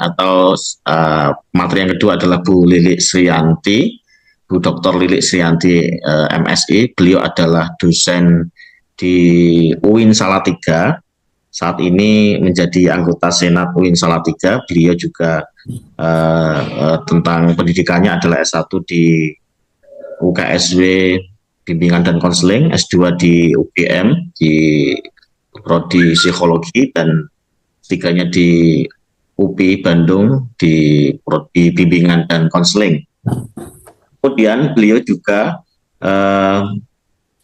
atau materi yang kedua adalah Bu Lilik Sriyanti, Bu Dr. Lilik Sriyanti MSI. Beliau adalah dosen di UIN Salatiga. Saat ini menjadi anggota Senat UIN Salatiga. Beliau juga tentang pendidikannya adalah S1 di UKSW Bimbingan dan Konseling, S2 di UGM di Prodi Psikologi, dan tiganya di UPI Bandung di Prodi Bimbingan dan Konseling. Kemudian beliau juga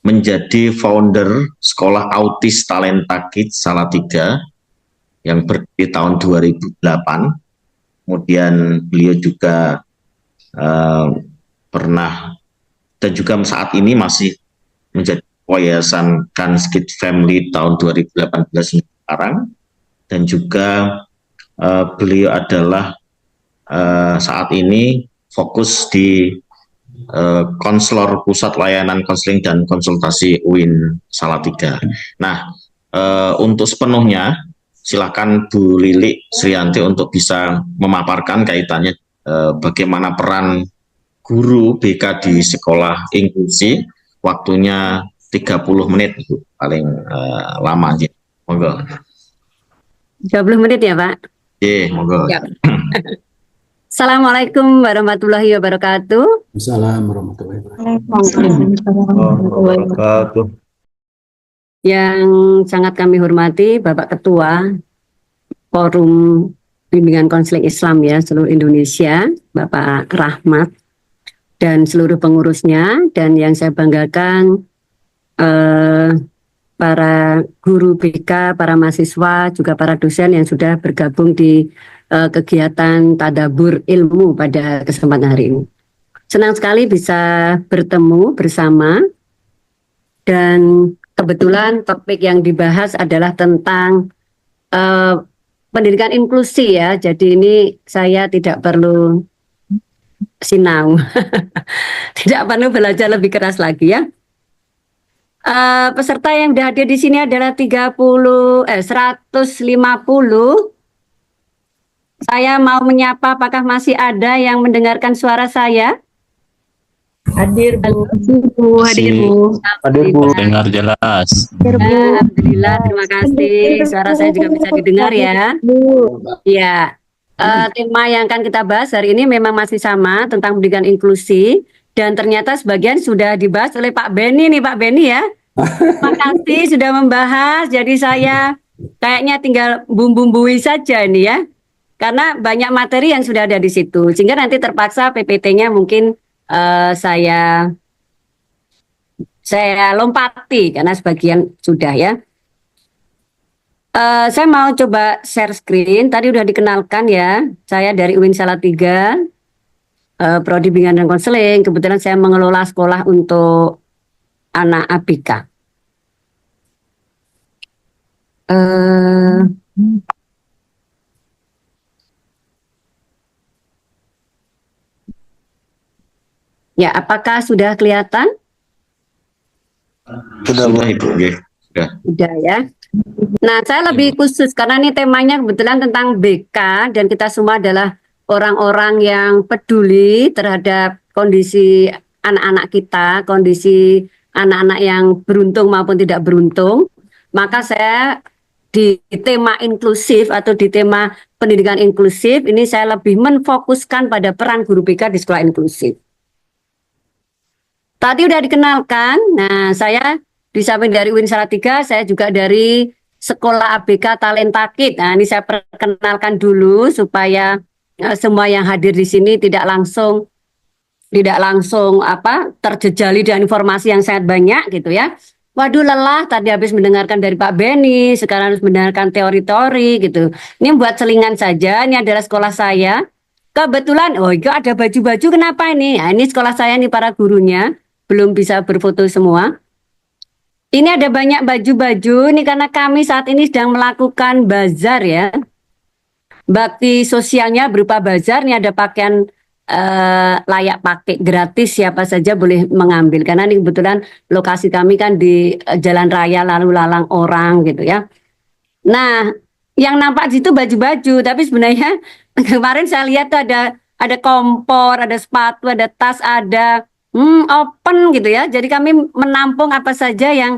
menjadi founder Sekolah Autis Talenta Kids Salatiga yang berdiri tahun 2008. Kemudian beliau juga pernah dan juga saat ini masih menjadi Yayasan Kans Kids Family tahun 2018 sekarang, dan juga beliau adalah saat ini fokus di konselor Pusat Layanan Konseling dan Konsultasi UIN Salatiga. Nah, untuk sepenuhnya silakan Bu Lilik Sriyanti untuk bisa memaparkan kaitannya bagaimana peran guru BK di sekolah inklusi. Waktunya 30 menit Bu, paling lama aja. Monggo. 30 menit ya Pak? Iya, monggo. Ya. Assalamualaikum warahmatullahi wabarakatuh. Assalamualaikum warahmatullahi wabarakatuh. Yang sangat kami hormati Bapak Ketua Forum Bimbingan Konseling Islam ya seluruh Indonesia, Bapak Rahmat, dan seluruh pengurusnya, dan yang saya banggakan para guru BK, para mahasiswa, juga para dosen yang sudah bergabung di kegiatan tadabur ilmu pada kesempatan hari ini. Senang sekali bisa bertemu bersama, dan kebetulan topik yang dibahas adalah tentang pendidikan inklusi ya. Jadi ini saya tidak perlu sinau, tidak perlu belajar lebih keras lagi ya. Peserta yang sudah hadir di sini adalah 150. Saya mau menyapa, apakah masih ada yang mendengarkan suara saya? Hadir Bu. Hadir Bu. Hadir Bu. Dengar jelas. Alhamdulillah, terima kasih. Suara saya juga bisa didengar ya. Ya. Tema yang akan kita bahas hari ini memang masih sama, tentang pendidikan inklusi, dan ternyata sebagian sudah dibahas oleh Pak Beni nih, Pak Beni ya. Terima kasih sudah membahas. Jadi saya kayaknya tinggal bumbu-bumbui saja ini ya, karena banyak materi yang sudah ada di situ, sehingga nanti terpaksa PPT-nya mungkin saya lompati karena sebagian sudah ya. Saya mau coba share screen. Tadi udah dikenalkan ya, saya dari UIN Salatiga, Prodi Bimbingan dan Konseling. Kebetulan saya mengelola sekolah untuk anak ABK. Ya, apakah sudah kelihatan? Sudah Ibu, sudah. Sudah ya. Nah, saya lebih khusus karena ini temanya kebetulan tentang BK, dan kita semua adalah orang-orang yang peduli terhadap kondisi anak-anak kita, kondisi anak-anak yang beruntung maupun tidak beruntung. Maka saya di tema inklusif atau di tema pendidikan inklusif ini saya lebih menfokuskan pada peran guru BK di sekolah inklusif. Tadi udah dikenalkan. Nah, saya di samping dari UIN Salatiga, saya juga dari Sekolah ABK Talenta Kids. Nah, ini saya perkenalkan dulu supaya semua yang hadir di sini tidak langsung terjejali dengan informasi yang sangat banyak gitu ya. Waduh, lelah tadi habis mendengarkan dari Pak Beni, sekarang harus mendengarkan teori-teori gitu. Ini buat selingan saja. Ini adalah sekolah saya. Kebetulan, oh itu ada baju-baju, kenapa ini? Nah, ini sekolah saya nih, para gurunya belum bisa berfoto semua. Ini ada banyak baju-baju, ini karena kami saat ini sedang melakukan bazar ya. Bakti sosialnya berupa bazar, ini ada pakaian layak pakai gratis, siapa saja boleh mengambil. Karena ini kebetulan lokasi kami kan di jalan raya lalu lalang orang gitu ya. Nah, yang nampak di situ baju-baju, tapi sebenarnya Kemarin saya lihat tuh ada kompor, ada sepatu, ada tas, ada open gitu ya. Jadi kami menampung apa saja eh,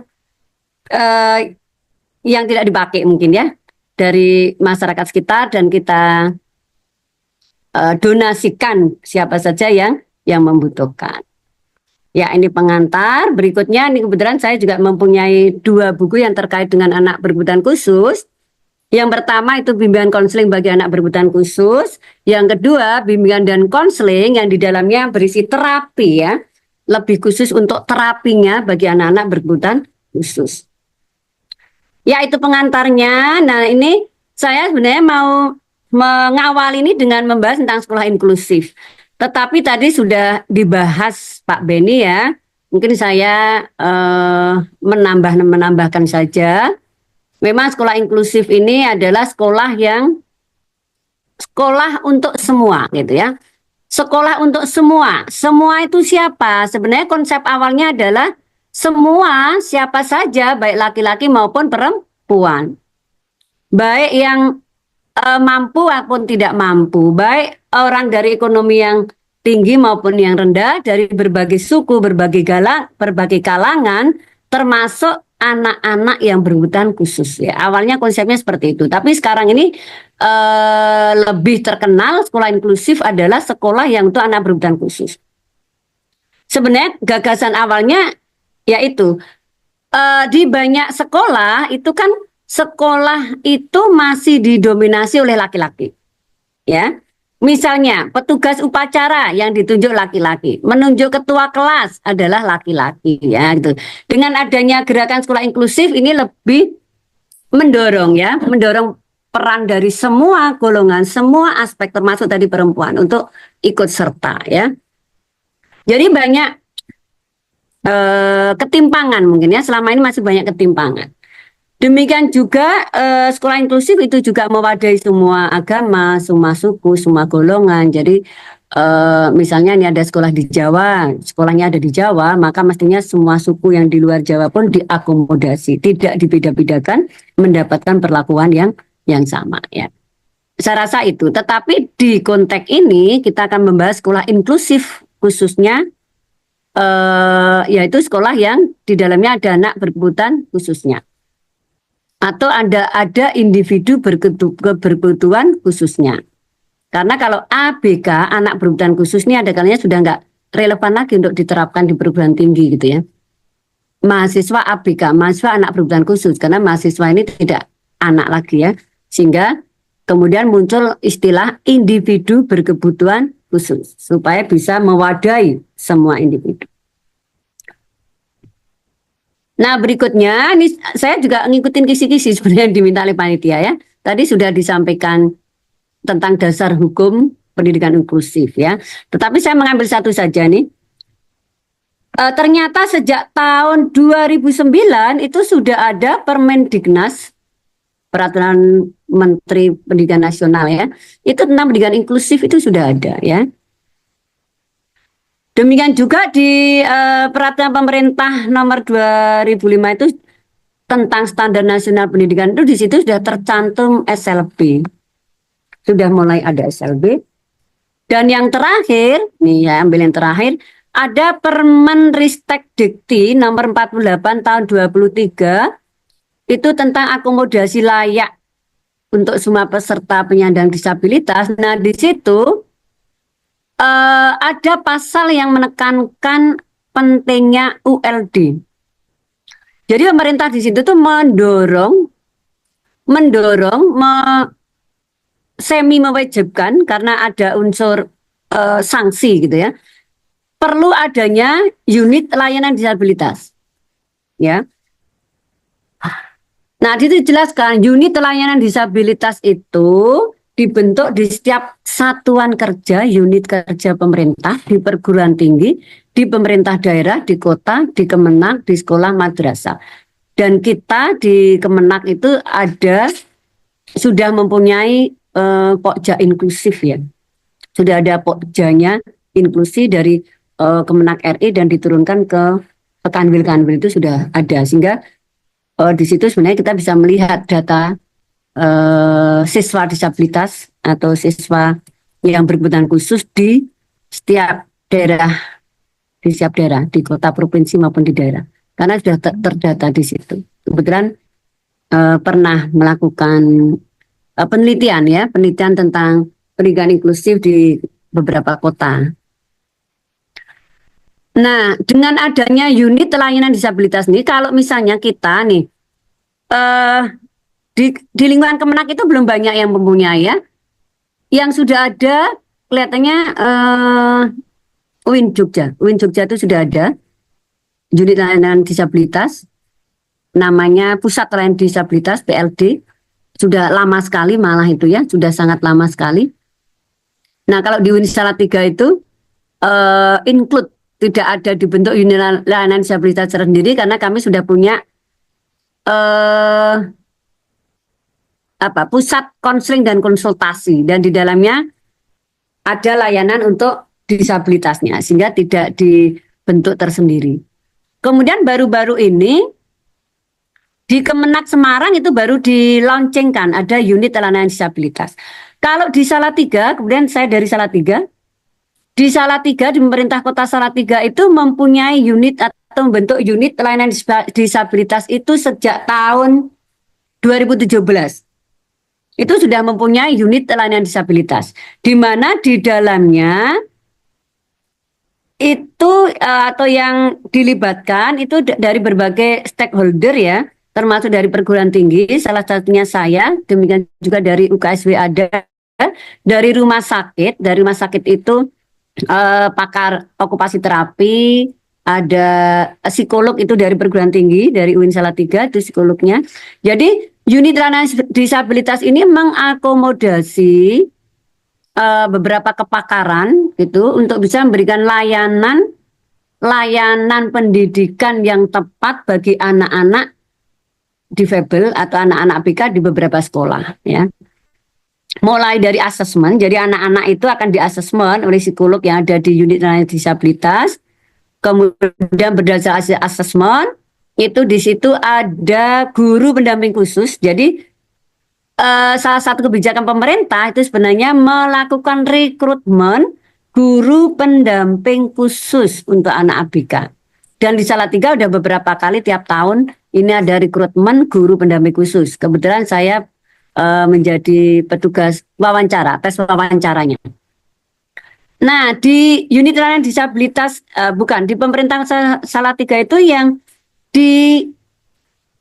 yang tidak dipakai mungkin ya dari masyarakat sekitar, dan kita donasikan siapa saja yang membutuhkan. Ya, ini pengantar. Berikutnya, ini kebetulan saya juga mempunyai 2 buku yang terkait dengan anak berkebutuhan khusus. Yang pertama itu bimbingan konseling bagi anak berkebutuhan khusus. Yang kedua, bimbingan dan konseling yang di dalamnya berisi terapi ya. Lebih khusus untuk terapinya bagi anak-anak berkebutuhan khusus. Ya, itu pengantarnya. Nah, ini saya sebenarnya mau mengawal ini dengan membahas tentang sekolah inklusif. Tetapi tadi sudah dibahas Pak Beni ya. Mungkin saya menambahkan saja. Memang sekolah inklusif ini adalah sekolah untuk semua gitu ya. Sekolah untuk semua. Semua itu siapa? Sebenarnya konsep awalnya adalah semua siapa saja, baik laki-laki maupun perempuan. Baik yang mampu maupun tidak mampu, baik orang dari ekonomi yang tinggi maupun yang rendah, dari berbagai suku, berbagai kalangan, termasuk anak-anak yang berkebutuhan khusus ya. Awalnya konsepnya seperti itu, tapi sekarang ini lebih terkenal sekolah inklusif adalah sekolah yang untuk anak berkebutuhan khusus. Sebenarnya gagasan awalnya yaitu di banyak sekolah itu kan sekolah itu masih didominasi oleh laki-laki, ya. Misalnya petugas upacara yang ditunjuk laki-laki, menunjuk ketua kelas adalah laki-laki, ya. Gitu. Dengan adanya gerakan sekolah inklusif ini lebih mendorong peran dari semua golongan, semua aspek termasuk tadi perempuan untuk ikut serta, ya. Jadi banyak ketimpangan mungkin ya, selama ini masih banyak ketimpangan. Demikian juga sekolah inklusif itu juga mewadahi semua agama, semua suku, semua golongan. Jadi misalnya ini ada sekolah di Jawa, sekolahnya ada di Jawa, maka mestinya semua suku yang di luar Jawa pun diakomodasi, tidak dibeda-bedakan, mendapatkan perlakuan yang sama ya. Saya rasa itu. Tetapi di konteks ini kita akan membahas sekolah inklusif khususnya, yaitu sekolah yang di dalamnya ada anak berkebutuhan khususnya. Atau ada individu berkebutuhan khususnya. Karena kalau ABK, anak berkebutuhan khusus ini ada kalanya sudah nggak relevan lagi untuk diterapkan di perguruan tinggi gitu ya. Mahasiswa ABK, mahasiswa anak berkebutuhan khusus, karena mahasiswa ini tidak anak lagi ya. Sehingga kemudian muncul istilah individu berkebutuhan khusus, supaya bisa mewadahi semua individu. Nah berikutnya, ini saya juga ngikutin kisi-kisi sebenarnya yang diminta oleh panitia ya. Tadi sudah disampaikan tentang dasar hukum pendidikan inklusif ya. Tetapi saya mengambil satu saja nih. Ternyata sejak tahun 2009 itu sudah ada Permendiknas, Peraturan Menteri Pendidikan Nasional ya. Itu tentang pendidikan inklusif itu sudah ada ya. Demikian juga di peraturan pemerintah nomor 2005 itu tentang standar nasional pendidikan, itu di situ sudah tercantum SLB. Sudah mulai ada SLB. Dan yang terakhir, nih ya ambil yang terakhir, ada Permenristek Dikti nomor 48 tahun 23 itu tentang akomodasi layak untuk semua peserta penyandang disabilitas. Nah, di situ ada pasal yang menekankan pentingnya ULD. Jadi pemerintah di situ tuh mendorong semi mewajibkan karena ada unsur sanksi gitu ya. Perlu adanya unit layanan disabilitas. Ya. Nah, di situ dijelaskan unit layanan disabilitas itu dibentuk di setiap satuan kerja, unit kerja pemerintah, di perguruan tinggi, di pemerintah daerah, di kota, di Kemenak, di sekolah madrasah. Dan kita di Kemenak itu sudah mempunyai pokja inklusif ya. Sudah ada pokjanya inklusi dari Kemenak RI dan diturunkan ke Kanwil itu sudah ada. Sehingga di situ sebenarnya kita bisa melihat data siswa disabilitas atau siswa yang berkebutuhan khusus di setiap daerah, di kota, provinsi maupun di daerah, karena sudah terdata di situ. Kebetulan pernah melakukan penelitian tentang pendidikan inklusif di beberapa kota. Nah, dengan adanya unit layanan disabilitas nih, kalau misalnya kita nih di lingkungan Kemenak itu belum banyak yang mempunyai ya. Yang sudah ada kelihatannya UIN Jogja itu sudah ada unit layanan disabilitas, namanya Pusat Layanan Disabilitas PLD, sudah lama sekali malah itu ya, sudah sangat lama sekali. Nah, kalau di UIN Salatiga itu include, tidak ada dibentuk unit layanan disabilitas sendiri karena kami sudah punya pusat konseling dan konsultasi, dan di dalamnya ada layanan untuk disabilitasnya sehingga tidak dibentuk tersendiri. Kemudian baru-baru ini di Kemenak Semarang itu baru dilaunchingkan ada unit layanan disabilitas. Kalau di Salatiga, kemudian saya dari Salatiga, di pemerintah kota Salatiga itu mempunyai unit atau membentuk unit layanan disabilitas itu sejak tahun 2017. Itu sudah mempunyai unit layanan disabilitas, di mana di dalamnya itu atau yang dilibatkan itu dari berbagai stakeholder ya, termasuk dari perguruan tinggi, salah satunya saya, demikian juga dari UKSW ada, dari rumah sakit itu pakar okupasi terapi, ada psikolog itu dari perguruan tinggi, dari UIN Salatiga itu psikolognya. Jadi unit layanan disabilitas ini mengakomodasi beberapa kepakaran gitu untuk bisa memberikan layanan pendidikan yang tepat bagi anak-anak difabel atau anak-anak ABK di beberapa sekolah ya. Mulai dari asesmen, jadi anak-anak itu akan diasesmen oleh psikolog yang ada di unit layanan disabilitas. Kemudian berdasarkan asesmen itu di situ ada guru pendamping khusus. Jadi salah satu kebijakan pemerintah itu sebenarnya melakukan rekrutmen guru pendamping khusus untuk anak ABK. Dan di Salatiga udah beberapa kali tiap tahun ini ada rekrutmen guru pendamping khusus. Kebetulan saya menjadi petugas wawancara, tes wawancaranya. Nah, di unit layanan disabilitas, di pemerintah Salatiga itu yang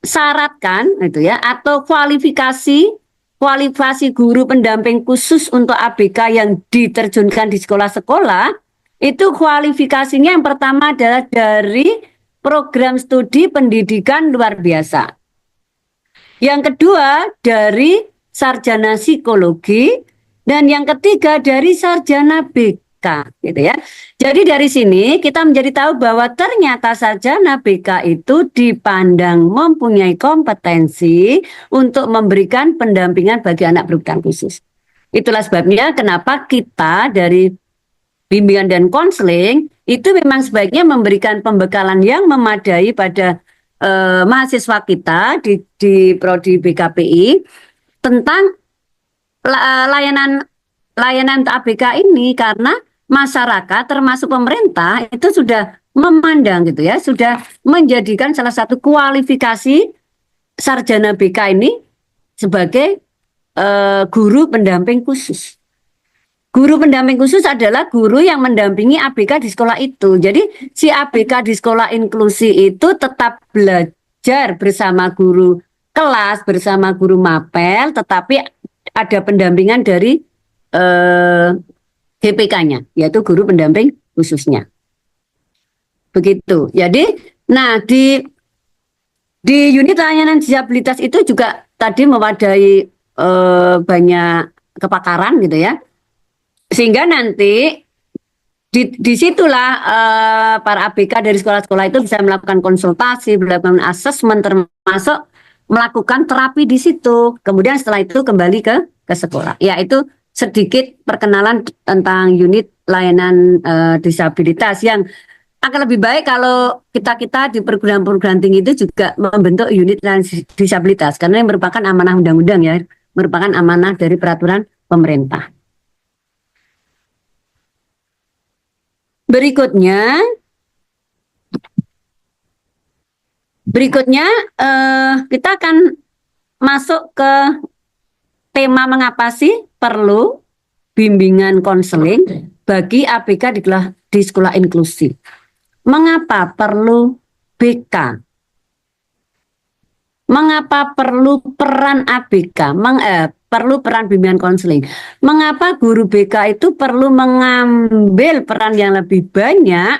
disyaratkan itu ya, atau kualifikasi guru pendamping khusus untuk ABK yang diterjunkan di sekolah-sekolah, itu kualifikasinya yang pertama adalah dari program studi pendidikan luar biasa. Yang kedua dari sarjana psikologi, dan yang ketiga dari sarjana BK gitu ya. Jadi dari sini kita menjadi tahu bahwa ternyata sarjana BK itu dipandang mempunyai kompetensi untuk memberikan pendampingan bagi anak berkebutuhan khusus. Itulah sebabnya kenapa kita dari bimbingan dan konseling itu memang sebaiknya memberikan pembekalan yang memadai pada mahasiswa kita di prodi BKPI tentang layanan ABK ini, karena masyarakat termasuk pemerintah itu sudah memandang gitu ya, sudah menjadikan salah satu kualifikasi sarjana BK ini sebagai guru pendamping khusus. Guru pendamping khusus adalah guru yang mendampingi ABK di sekolah itu. Jadi si ABK di sekolah inklusi itu tetap belajar bersama guru kelas, bersama guru mapel, tetapi ada pendampingan dari GPK-nya, yaitu guru pendamping khususnya. Begitu. Jadi, nah di unit layanan disabilitas itu juga tadi mewadai banyak kepakaran gitu ya. Sehingga nanti disitulah para ABK dari sekolah-sekolah itu bisa melakukan konsultasi, melakukan asesmen, termasuk melakukan terapi di situ. Kemudian setelah itu kembali ke sekolah. Ya, itu sedikit perkenalan tentang unit layanan disabilitas yang akan lebih baik kalau kita di perguruan tinggi itu juga membentuk unit layanan disabilitas, karena yang merupakan amanah undang-undang ya, merupakan amanah dari peraturan pemerintah. Berikutnya kita akan masuk ke tema mengapa sih perlu bimbingan konseling bagi ABK di sekolah inklusi. Mengapa perlu BK? Mengapa perlu peran ABK? Perlu peran bimbingan konseling. Mengapa guru BK itu perlu mengambil peran yang lebih banyak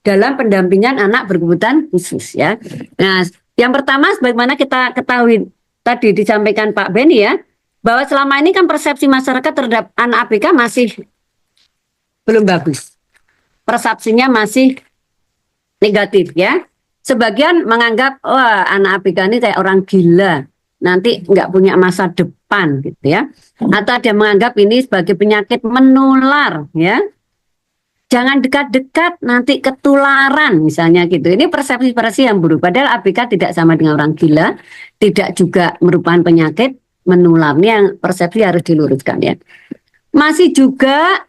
dalam pendampingan anak berkebutuhan khusus ya. Nah, yang pertama sebagaimana kita ketahui tadi disampaikan Pak Beni ya, bahwa selama ini kan persepsi masyarakat terhadap anak ABK masih belum bagus. Persepsinya masih negatif ya. Sebagian menganggap wah anak ABK ini kayak orang gila, nanti nggak punya masa depan gitu ya. Atau ada yang menganggap ini sebagai penyakit menular ya. Jangan dekat-dekat nanti ketularan misalnya gitu. Ini persepsi-persepsi yang buruk. Padahal ABK tidak sama dengan orang gila, tidak juga merupakan penyakit menular. Ini yang persepsi harus diluruskan ya. Masih juga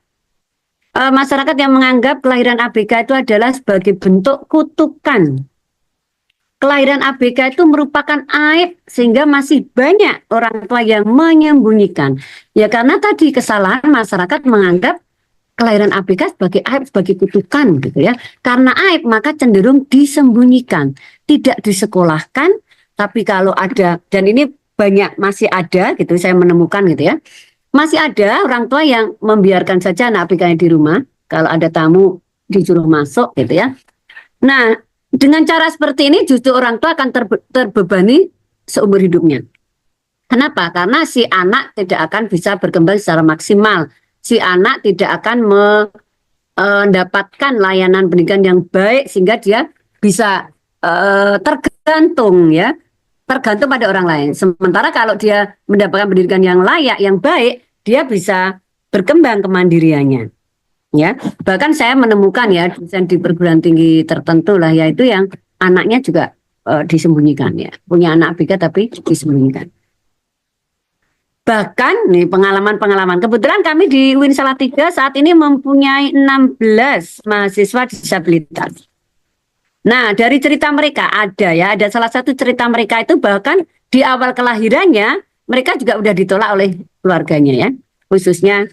masyarakat yang menganggap kelahiran ABK itu adalah sebagai bentuk kutukan. Kelahiran ABK itu merupakan aib sehingga masih banyak orang tua yang menyembunyikan. Ya karena tadi kesalahan masyarakat menganggap kelahiran ABK sebagai aib, sebagai kutukan gitu ya. Karena aib maka cenderung disembunyikan, tidak disekolahkan. Tapi kalau ada, dan ini banyak masih ada gitu, saya menemukan gitu ya. Masih ada orang tua yang membiarkan saja anak ABK-nya di rumah, kalau ada tamu disuruh masuk gitu ya. Nah, dengan cara seperti ini justru orang tua akan terbebani seumur hidupnya. Kenapa? Karena si anak tidak akan bisa berkembang secara maksimal. Si anak tidak akan mendapatkan layanan pendidikan yang baik sehingga dia bisa tergantung ya. Tergantung pada orang lain. Sementara kalau dia mendapatkan pendidikan yang layak, yang baik, dia bisa berkembang kemandiriannya. Ya, bahkan saya menemukan ya dosen di perguruan tinggi tertentu lah, yaitu yang anaknya juga disembunyikan ya, punya anak ABK tapi disembunyikan. Bahkan nih pengalaman-pengalaman. Kebetulan kami di UIN Salatiga saat ini mempunyai 16 mahasiswa disabilitas. Nah, dari cerita mereka ada salah satu cerita mereka itu bahkan di awal kelahirannya mereka juga udah ditolak oleh keluarganya ya, khususnya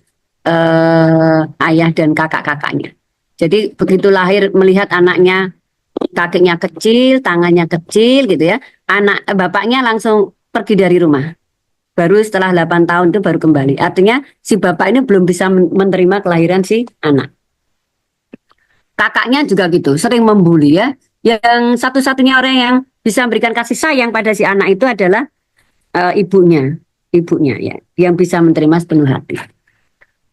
ayah dan kakak-kakaknya. Jadi begitu lahir melihat anaknya kakinya kecil, tangannya kecil gitu ya, bapaknya langsung pergi dari rumah. Baru setelah 8 tahun itu baru kembali. Artinya si bapak ini belum bisa menerima kelahiran si anak. Kakaknya juga gitu, sering membuli ya. Yang satu-satunya orang yang bisa memberikan kasih sayang pada si anak itu adalah ibunya ya, yang bisa menerima sepenuh hati.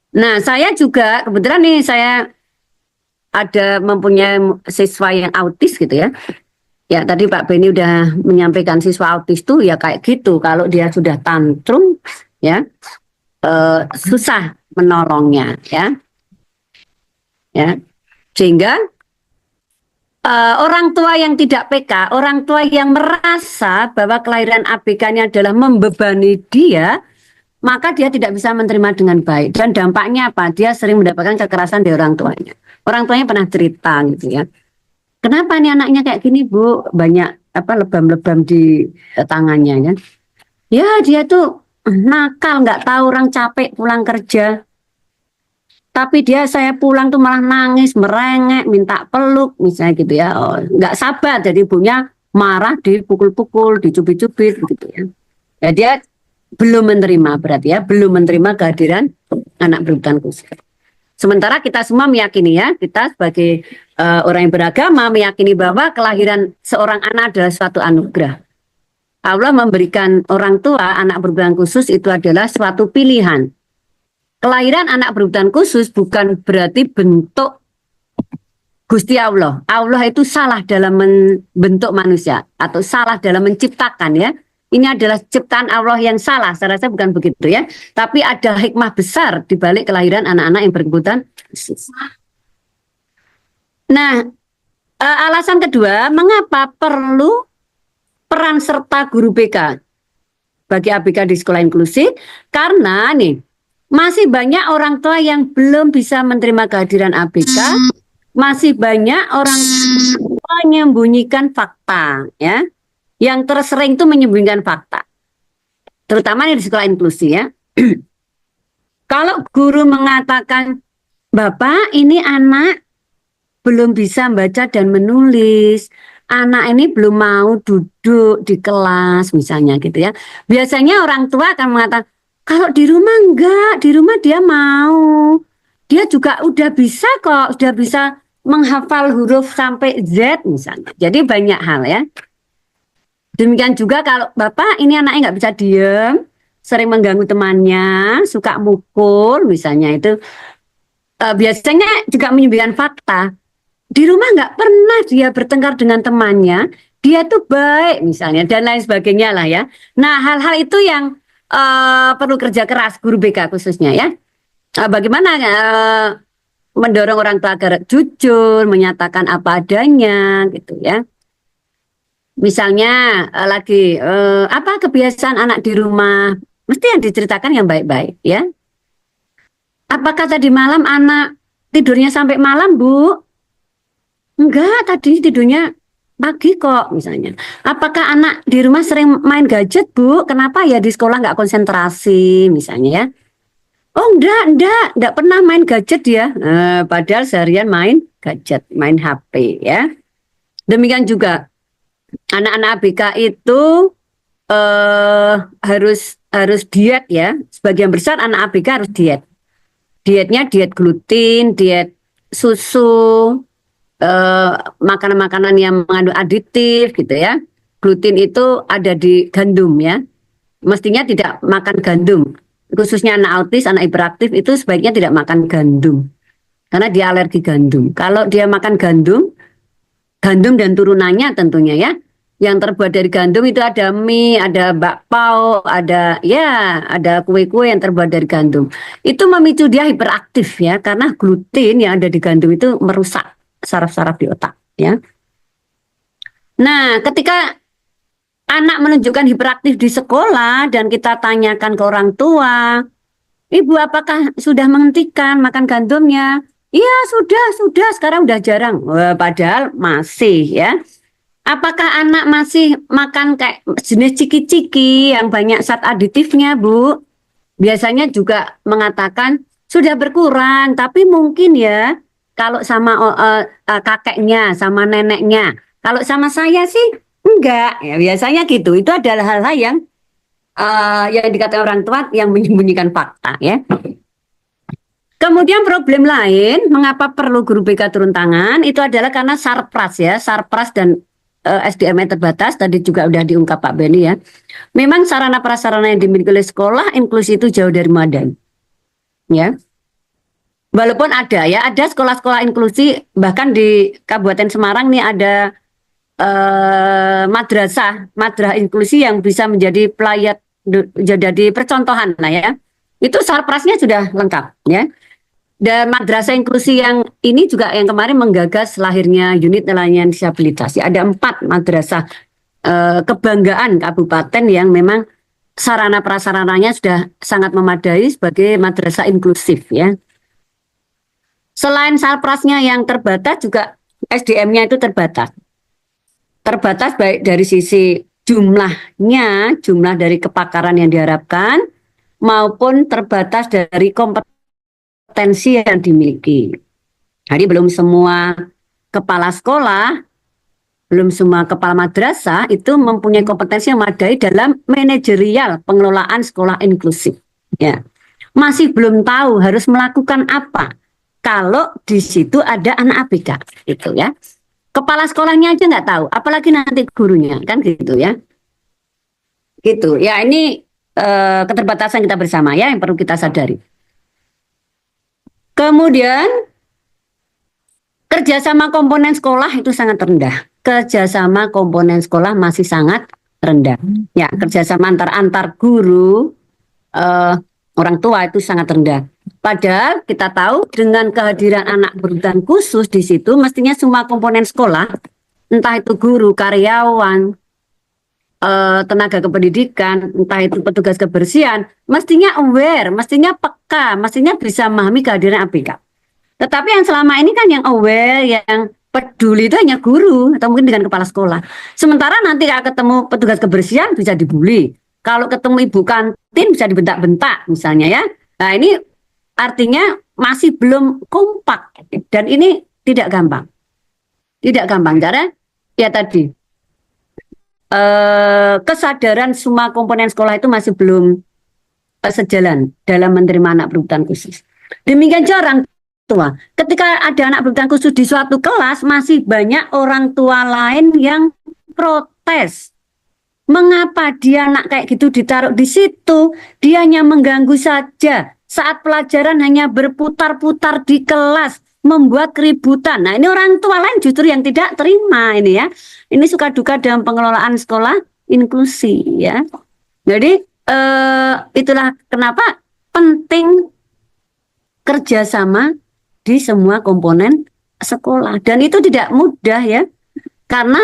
Nah, saya juga kebetulan nih saya ada mempunyai siswa yang autis gitu ya. Ya tadi Pak Beni udah menyampaikan siswa autis tuh ya kayak gitu. Kalau dia sudah tantrum ya susah menolongnya ya. Sehingga orang tua yang tidak PK, orang tua yang merasa bahwa kelahiran ABK-nya adalah membebani dia, maka dia tidak bisa menerima dengan baik. Dan dampaknya apa? Dia sering mendapatkan kekerasan dari orang tuanya. Orang tuanya pernah cerita gitu ya. Kenapa nih anaknya kayak gini Bu? Banyak lebam-lebam di tangannya kan. Ya dia tuh nakal, nggak tahu orang capek pulang kerja. Tapi saya pulang tuh malah nangis, merengek, minta peluk misalnya gitu ya. Oh, nggak sabar, jadi ibunya marah, dipukul-pukul, dicubit-cubit gitu ya. Ya dia belum menerima berarti ya, belum menerima kehadiran anak berkebutuhan khusus. Sementara kita semua meyakini ya, kita sebagai orang yang beragama meyakini bahwa kelahiran seorang anak adalah suatu anugerah. Allah memberikan orang tua anak berkebutuhan khusus itu adalah suatu pilihan. Kelahiran anak berkebutuhan khusus bukan berarti bentuk Gusti Allah. Allah itu salah dalam membentuk manusia atau salah dalam menciptakan ya. Ini adalah ciptaan Allah yang salah. Saya rasa bukan begitu ya. Tapi ada hikmah besar di balik kelahiran anak-anak yang berkebutuhan khusus. Nah, alasan kedua, mengapa perlu peran serta guru BK? bagi ABK di sekolah inklusi karena nih masih banyak orang tua yang belum bisa menerima kehadiran ABK, masih banyak orang tua menyembunyikan fakta ya. Yang tersering itu menyembunyikan fakta. Terutama di sekolah inklusi ya. Kalau guru mengatakan, "Bapak, ini anak belum bisa membaca dan menulis. Anak ini belum mau duduk di kelas," misalnya gitu ya. Biasanya orang tua akan mengatakan, "Kalau di rumah enggak, di rumah dia mau. Dia juga udah bisa kok, udah bisa menghafal huruf sampai Z," misalnya. Jadi banyak hal ya. Demikian juga kalau Bapak ini anaknya nggak bisa diem, sering mengganggu temannya, suka mukul misalnya itu biasanya juga menyembunyikan fakta. Di rumah nggak pernah dia bertengkar dengan temannya, dia tuh baik misalnya dan lain sebagainya lah ya. Nah hal-hal itu yang perlu kerja keras guru BK khususnya ya. Bagaimana mendorong orang tua agar jujur, menyatakan apa adanya gitu ya. Misalnya apa kebiasaan anak di rumah, mesti yang diceritakan yang baik-baik ya. Apakah tadi malam anak tidurnya sampai malam, Bu? Enggak, tadi tidurnya pagi kok misalnya. Apakah anak di rumah sering main gadget, Bu? Kenapa ya di sekolah nggak konsentrasi misalnya ya? Oh enggak pernah main gadget ya. Padahal seharian main gadget, main HP ya. Demikian juga anak-anak ABK itu harus diet ya. Sebagian besar anak ABK harus diet. Dietnya diet gluten, diet susu, makanan-makanan yang mengandung aditif gitu ya. Gluten itu ada di gandum ya. Mestinya tidak makan gandum. Khususnya anak autis, anak hiperaktif itu sebaiknya tidak makan gandum. Karena dia alergi gandum. Kalau dia makan gandum dan turunannya tentunya ya. Yang terbuat dari gandum itu ada mie, ada bakpao, ada kue-kue yang terbuat dari gandum. Itu memicu dia hiperaktif ya, karena gluten yang ada di gandum itu merusak saraf-saraf di otak ya. Nah, ketika anak menunjukkan hiperaktif di sekolah dan kita tanyakan ke orang tua, "Ibu apakah sudah menghentikan makan gandumnya?" "Iya, sudah, sekarang udah jarang." Wah, padahal masih ya. Apakah anak masih makan kayak jenis ciki-ciki yang banyak zat aditifnya, Bu? Biasanya juga mengatakan sudah berkurang, tapi mungkin ya kalau sama kakeknya, sama neneknya. Kalau sama saya sih enggak. Ya, biasanya gitu. Itu adalah hal-hal yang dikatakan orang tua yang menyembunyikan fakta ya. Kemudian problem lain, mengapa perlu guru BK turun tangan? Itu adalah karena sarpras ya, sarpras dan SDM-nya terbatas, tadi juga udah diungkap Pak Beni ya. Memang sarana prasarana yang dimiliki oleh sekolah inklusi itu jauh dari memadai. Ya. Walaupun ada ya, ada sekolah-sekolah inklusi bahkan di Kabupaten Semarang nih ada madrasah inklusi yang bisa menjadi jadi percontohan lah ya. Itu sarprasnya sudah lengkap ya. Dan madrasah inklusi yang ini juga yang kemarin menggagas lahirnya unit nelayan disabilitas. Ada 4 madrasah kebanggaan kabupaten yang memang sarana prasarananya sudah sangat memadai sebagai madrasah inklusif ya. Selain sarprasnya yang terbatas juga SDM-nya itu terbatas. Terbatas baik dari sisi jumlahnya, jumlah dari kepakaran yang diharapkan maupun terbatas dari kompetensi yang dimiliki. Jadi belum semua kepala sekolah, belum semua kepala madrasah itu mempunyai kompetensi yang memadai dalam manajerial pengelolaan sekolah inklusif. Ya, masih belum tahu harus melakukan apa kalau di situ ada anak ABK, gitu ya. Kepala sekolahnya aja nggak tahu, apalagi nanti gurunya, kan gitu ya. Gitu ya, ini keterbatasan kita bersama ya yang perlu kita sadari. Kemudian kerjasama komponen sekolah itu sangat rendah. Kerjasama komponen sekolah masih sangat rendah. Ya, kerjasama antar guru, orang tua itu sangat rendah. Padahal kita tahu dengan kehadiran anak berkebutuhan khusus di situ, mestinya semua komponen sekolah, entah itu guru, karyawan, tenaga kependidikan, entah itu petugas kebersihan, mestinya aware, mestinya peka, mestinya bisa memahami kehadiran ABK. Tetapi yang selama ini kan yang aware, yang peduli itu hanya guru atau mungkin dengan kepala sekolah. Sementara nanti kalau ketemu petugas kebersihan bisa dibully. Kalau ketemu ibu kantin bisa dibentak-bentak misalnya ya. Nah ini artinya masih belum kompak dan ini tidak gampang. Tidak gampang karena ya tadi kesadaran semua komponen sekolah itu masih belum sejalan dalam menerima anak berkebutuhan khusus. Demikian juga orang tua. Ketika ada anak berkebutuhan khusus di suatu kelas, masih banyak orang tua lain yang protes. Mengapa dia anak kayak gitu ditaruh di situ? Dia hanya mengganggu saja. Saat pelajaran hanya berputar-putar di kelas, membuat keributan. Nah, ini orang tua lain justru yang tidak terima ini ya. Ini suka duka dalam pengelolaan sekolah inklusi ya. Jadi itulah kenapa penting kerjasama di semua komponen sekolah dan itu tidak mudah ya. Karena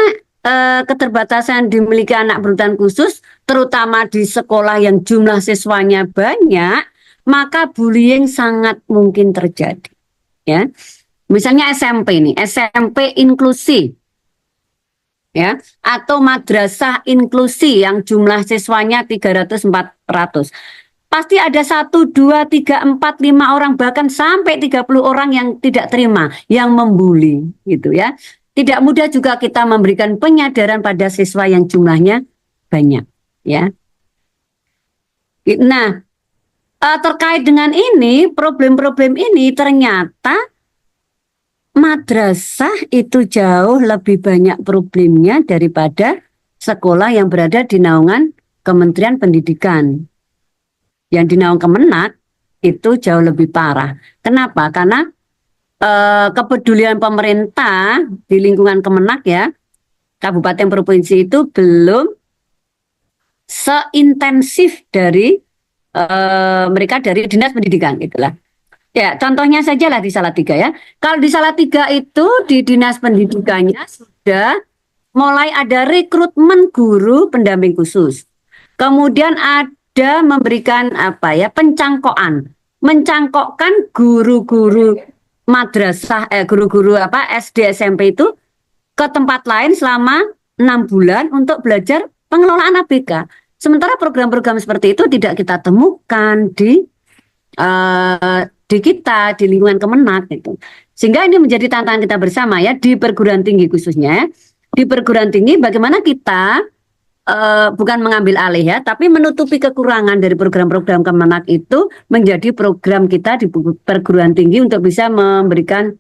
keterbatasan dimiliki anak berkebutuhan khusus, terutama di sekolah yang jumlah siswanya banyak, maka bullying sangat mungkin terjadi. Ya, misalnya SMP ini, SMP inklusi, ya, atau madrasah inklusi yang jumlah siswanya 300-400. Pasti ada 1, 2, 3, 4, 5 orang bahkan sampai 30 orang yang tidak terima, yang membuli, gitu ya. Tidak mudah juga kita memberikan penyadaran pada siswa yang jumlahnya banyak, ya. Nah, terkait dengan ini, problem-problem ini ternyata madrasah itu jauh lebih banyak problemnya daripada sekolah yang berada di naungan Kementerian Pendidikan. Yang di naungan Kemenak itu jauh lebih parah. Kenapa? Karena kepedulian pemerintah di lingkungan Kemenak ya, kabupaten provinsi itu belum seintensif dari mereka dari Dinas Pendidikan gitulah. Ya, contohnya saja lah di Salatiga ya. Kalau di Salatiga itu di Dinas Pendidikannya sudah mulai ada rekrutmen guru pendamping khusus. Kemudian ada memberikan mencangkokkan guru-guru madrasah guru-guru SD SMP itu ke tempat lain selama 6 bulan untuk belajar pengelolaan ABK. Sementara program-program seperti itu tidak kita temukan di lingkungan Kemenak itu. Sehingga ini menjadi tantangan kita bersama ya di perguruan tinggi khususnya. Di perguruan tinggi bagaimana kita bukan mengambil alih ya, tapi menutupi kekurangan dari program-program Kemenak itu menjadi program kita di perguruan tinggi untuk bisa memberikan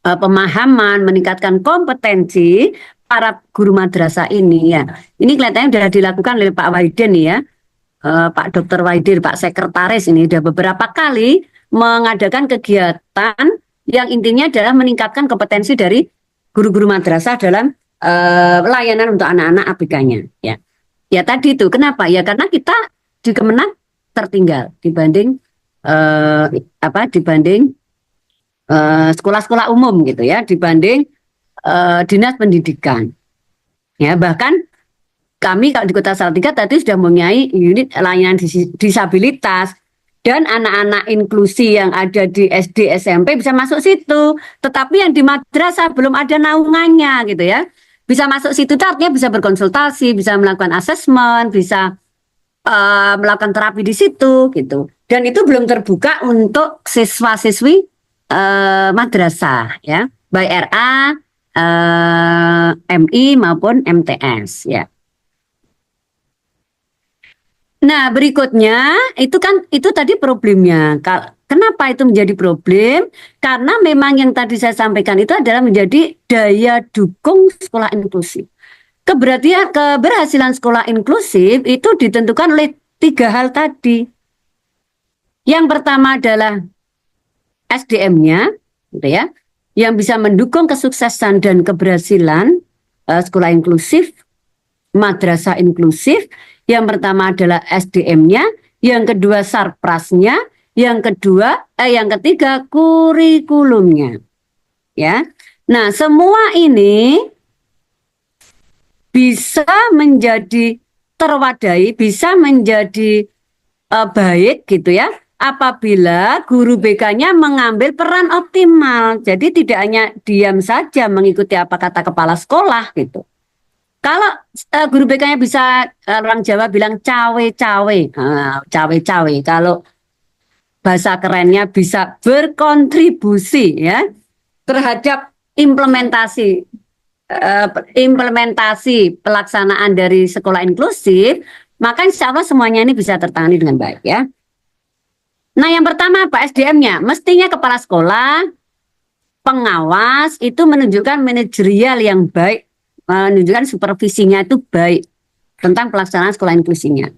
pemahaman, meningkatkan kompetensi para guru madrasah ini ya. Ini kelihatannya sudah dilakukan oleh Pak Wahidin ya, Pak Dr. Wahidin, Pak Sekretaris ini sudah beberapa kali mengadakan kegiatan yang intinya adalah meningkatkan kompetensi dari guru-guru madrasah dalam layanan untuk anak-anak ABK-nya ya. Ya tadi itu kenapa ya, karena kita di Kemenak tertinggal dibanding sekolah-sekolah umum gitu ya, dibanding dinas pendidikan ya. Bahkan kami kalau di Kota Salatiga tadi sudah mempunyai unit layanan disabilitas dan anak-anak inklusi yang ada di SD SMP bisa masuk situ, tetapi yang di madrasah belum ada naungannya gitu ya. Bisa masuk situ artinya bisa berkonsultasi, bisa melakukan asesmen, bisa melakukan terapi di situ gitu. Dan itu belum terbuka untuk siswa-siswi madrasah ya, baik RA, MI maupun MTS ya. Nah berikutnya itu tadi problemnya. Kenapa itu menjadi problem? Karena memang yang tadi saya sampaikan itu adalah menjadi daya dukung sekolah inklusif. Keberhasilan sekolah inklusif itu ditentukan oleh 3 hal tadi. Yang pertama adalah SDM-nya, gitu ya, yang bisa mendukung kesuksesan dan keberhasilan sekolah inklusif, madrasah inklusif. Yang pertama adalah SDM-nya, yang kedua sarprasnya, yang ketiga kurikulumnya. Ya. Nah, semua ini bisa menjadi terwadai, bisa menjadi baik gitu ya, apabila guru BK-nya mengambil peran optimal. Jadi tidak hanya diam saja mengikuti apa kata kepala sekolah gitu. Kalau guru BK-nya bisa, orang Jawa bilang cawe-cawe, cawe-cawe. Kalau bahasa kerennya bisa berkontribusi ya terhadap implementasi pelaksanaan dari sekolah inklusif, maka insya Allah semuanya ini bisa tertangani dengan baik ya. Nah, yang pertama apa? SDM-nya. Mestinya kepala sekolah, pengawas itu menunjukkan manajerial yang baik, menunjukkan supervisinya itu baik tentang pelaksanaan sekolah inklusinya.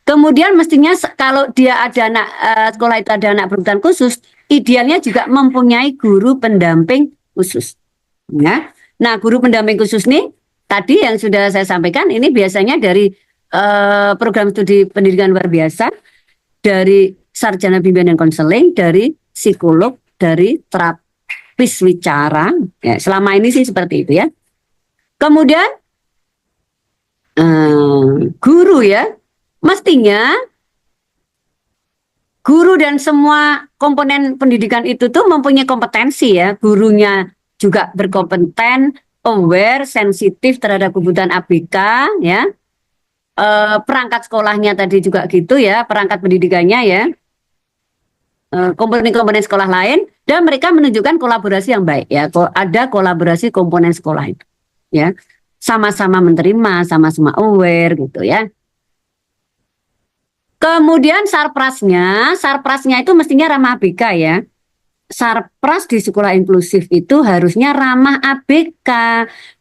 Kemudian mestinya kalau dia ada anak sekolah itu ada anak berkebutuhan khusus, idealnya juga mempunyai guru pendamping khusus. Ya. Nah, guru pendamping khusus nih tadi yang sudah saya sampaikan ini biasanya dari program studi pendidikan luar biasa, dari sarjana bimbingan dan konseling, dari psikolog, dari terapis wicara. Ya, selama ini sih seperti itu ya. Kemudian guru ya, mestinya guru dan semua komponen pendidikan itu tuh mempunyai kompetensi ya. Gurunya juga berkompeten, aware, sensitif terhadap kebutuhan ABK ya. Perangkat sekolahnya tadi juga gitu ya, perangkat pendidikannya ya. Komponen-komponen sekolah lain, dan mereka menunjukkan kolaborasi yang baik ya. Ada kolaborasi komponen sekolah itu ya. Sama-sama menerima, sama-sama aware gitu ya. Kemudian sarprasnya itu mestinya ramah ABK ya. Sarpras di sekolah inklusif itu harusnya ramah ABK.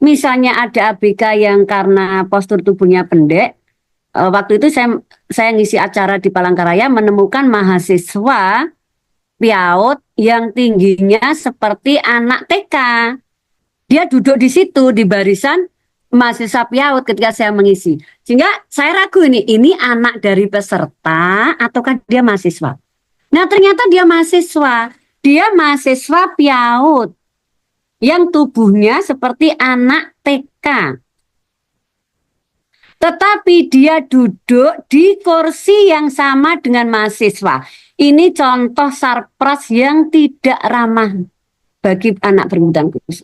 Misalnya ada ABK yang karena postur tubuhnya pendek. Waktu itu saya ngisi acara di Palangkaraya menemukan mahasiswa PIAUD yang tingginya seperti anak TK. Dia duduk di situ di barisan mahasiswa PIAUD ketika saya mengisi. Sehingga saya ragu ini anak dari peserta ataukah dia mahasiswa. Nah, ternyata dia mahasiswa. Dia mahasiswa PIAUD yang tubuhnya seperti anak TK. Tetapi dia duduk di kursi yang sama dengan mahasiswa. Ini contoh sarpras yang tidak ramah bagi anak berkebutuhan khusus.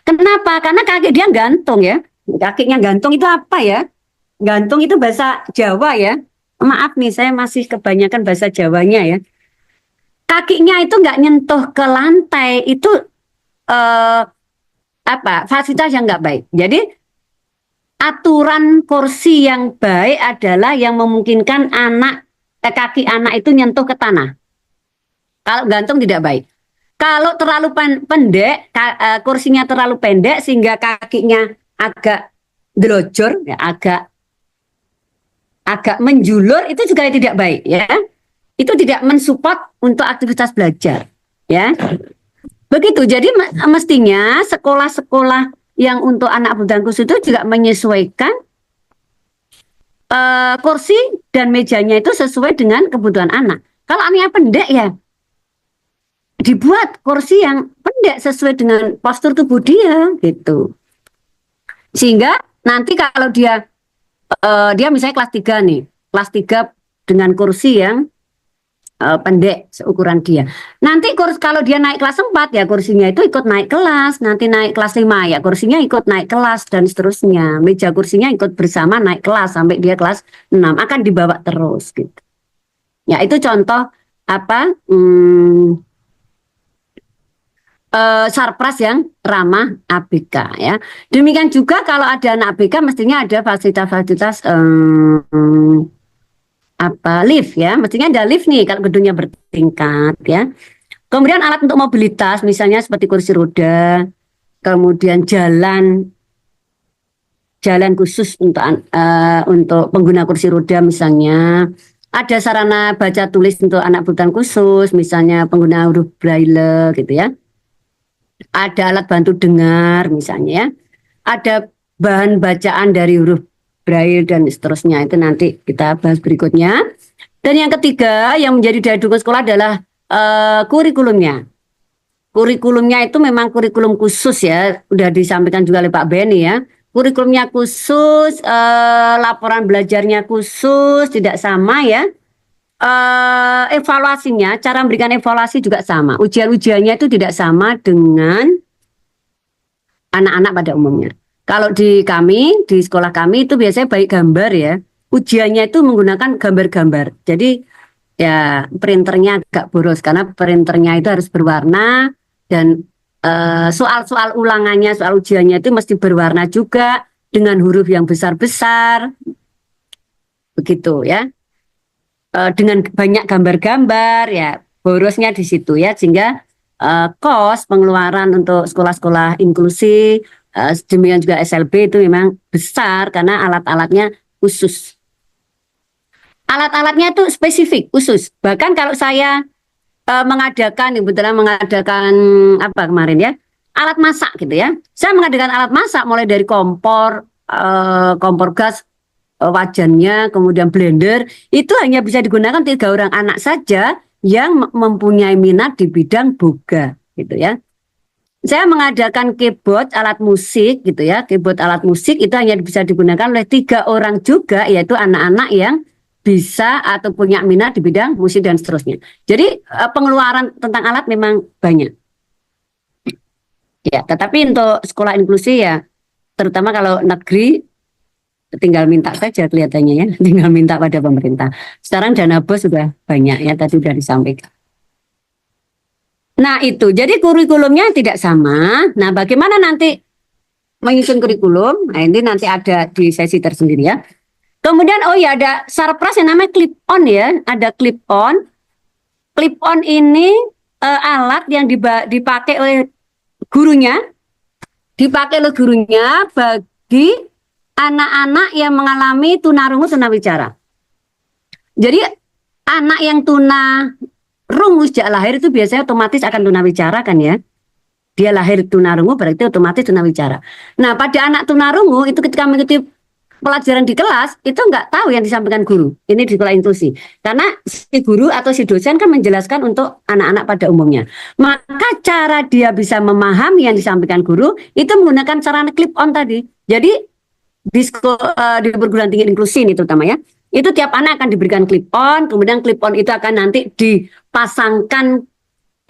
Kenapa? Karena kaki dia gantung ya. Kakinya gantung itu apa ya? Gantung itu bahasa Jawa ya. Maaf nih, saya masih kebanyakan bahasa Jawanya ya. Kakinya itu nggak nyentuh ke lantai, itu fasilitas yang nggak baik. Jadi aturan kursi yang baik adalah yang memungkinkan kaki anak itu nyentuh ke tanah. Kalau gantung tidak baik. Kalau terlalu pendek, kursinya terlalu pendek sehingga kakinya agak delojor, ya, agak menjulur, itu juga tidak baik ya. Itu tidak mensupport untuk aktivitas belajar ya. Begitu. Jadi mestinya sekolah-sekolah yang untuk anak berkebutuhan khusus itu juga menyesuaikan kursi dan mejanya itu sesuai dengan kebutuhan anak. Kalau anaknya pendek ya dibuat kursi yang pendek sesuai dengan postur tubuh dia gitu. Sehingga nanti kalau dia misalnya kelas 3 nih, kelas 3 dengan kursi yang pendek seukuran dia. Nanti kalau dia naik kelas 4 ya kursinya itu ikut naik kelas, nanti naik kelas 5 ya kursinya ikut naik kelas dan seterusnya. Meja kursinya ikut bersama naik kelas sampai dia kelas 6 akan dibawa terus gitu. Ya, itu contoh sarpras yang ramah ABK ya. Demikian juga kalau ada anak ABK mestinya ada fasilitas-fasilitas lift ya, mestinya ada lift nih kalau gedungnya bertingkat ya. Kemudian alat untuk mobilitas misalnya seperti kursi roda, kemudian jalan khusus untuk pengguna kursi roda misalnya. Ada sarana baca tulis untuk anak berkebutuhan khusus, misalnya pengguna huruf braille gitu ya. Ada alat bantu dengar misalnya ya. Ada bahan bacaan dari huruf braille dan seterusnya, itu nanti kita bahas berikutnya. Dan yang ketiga yang menjadi daya dukung sekolah adalah kurikulumnya. Kurikulumnya itu memang kurikulum khusus ya, udah disampaikan juga oleh Pak Beni ya. kurikulumnya khusus, laporan belajarnya khusus, tidak sama ya. Evaluasinya, cara memberikan evaluasi juga sama. Ujian-ujiannya itu tidak sama dengan anak-anak pada umumnya. Kalau di kami, di sekolah kami itu biasanya baik gambar ya. Ujiannya itu menggunakan gambar-gambar. Jadi ya printernya agak boros karena printernya itu harus berwarna dan soal-soal ulangannya, soal ujiannya itu mesti berwarna juga dengan huruf yang besar-besar. Begitu ya. Dengan banyak gambar-gambar ya borosnya di situ ya sehingga kos pengeluaran untuk sekolah-sekolah inklusi demikian juga SLB itu memang besar karena alat-alatnya khusus. Alat-alatnya itu spesifik khusus. Bahkan kalau saya kebetulan mengadakan apa kemarin ya alat masak gitu ya. Saya mengadakan alat masak mulai dari kompor gas, wajannya, kemudian blender, itu hanya bisa digunakan 3 orang anak saja yang mempunyai minat di bidang boga, gitu ya. Saya mengadakan keyboard alat musik, gitu ya. Keyboard alat musik itu hanya bisa digunakan oleh 3 orang juga, yaitu anak-anak yang bisa atau punya minat di bidang musik dan seterusnya. Jadi pengeluaran tentang alat memang banyak. Ya, tetapi untuk sekolah inklusi ya, terutama kalau negeri, tinggal minta saja kelihatannya ya, tinggal minta pada pemerintah. Sekarang dana BOS sudah banyak ya, tadi sudah disampaikan. Nah itu, jadi kurikulumnya tidak sama. Nah bagaimana nanti menyusun kurikulum? Nah ini nanti ada di sesi tersendiri ya. Kemudian oh ya ada sarpras yang namanya clip on ya, ada clip on. Clip on ini alat yang dipakai oleh gurunya, bagi anak-anak yang mengalami tunarungu tunawicara. Jadi anak yang tunarungu sejak lahir itu biasanya otomatis akan tunawicara kan ya. Dia lahir tunarungu berarti otomatis tunawicara. Nah pada anak tunarungu itu ketika mengikuti pelajaran di kelas itu nggak tahu yang disampaikan guru. Ini di sekolah inklusi. Karena si guru atau si dosen kan menjelaskan untuk anak-anak pada umumnya. Maka cara dia bisa memahami yang disampaikan guru itu menggunakan sarana clip on tadi. Jadi di perguruan tinggi inklusi ini terutama ya, itu tiap anak akan diberikan clip on, kemudian clip on itu akan nanti dipasangkan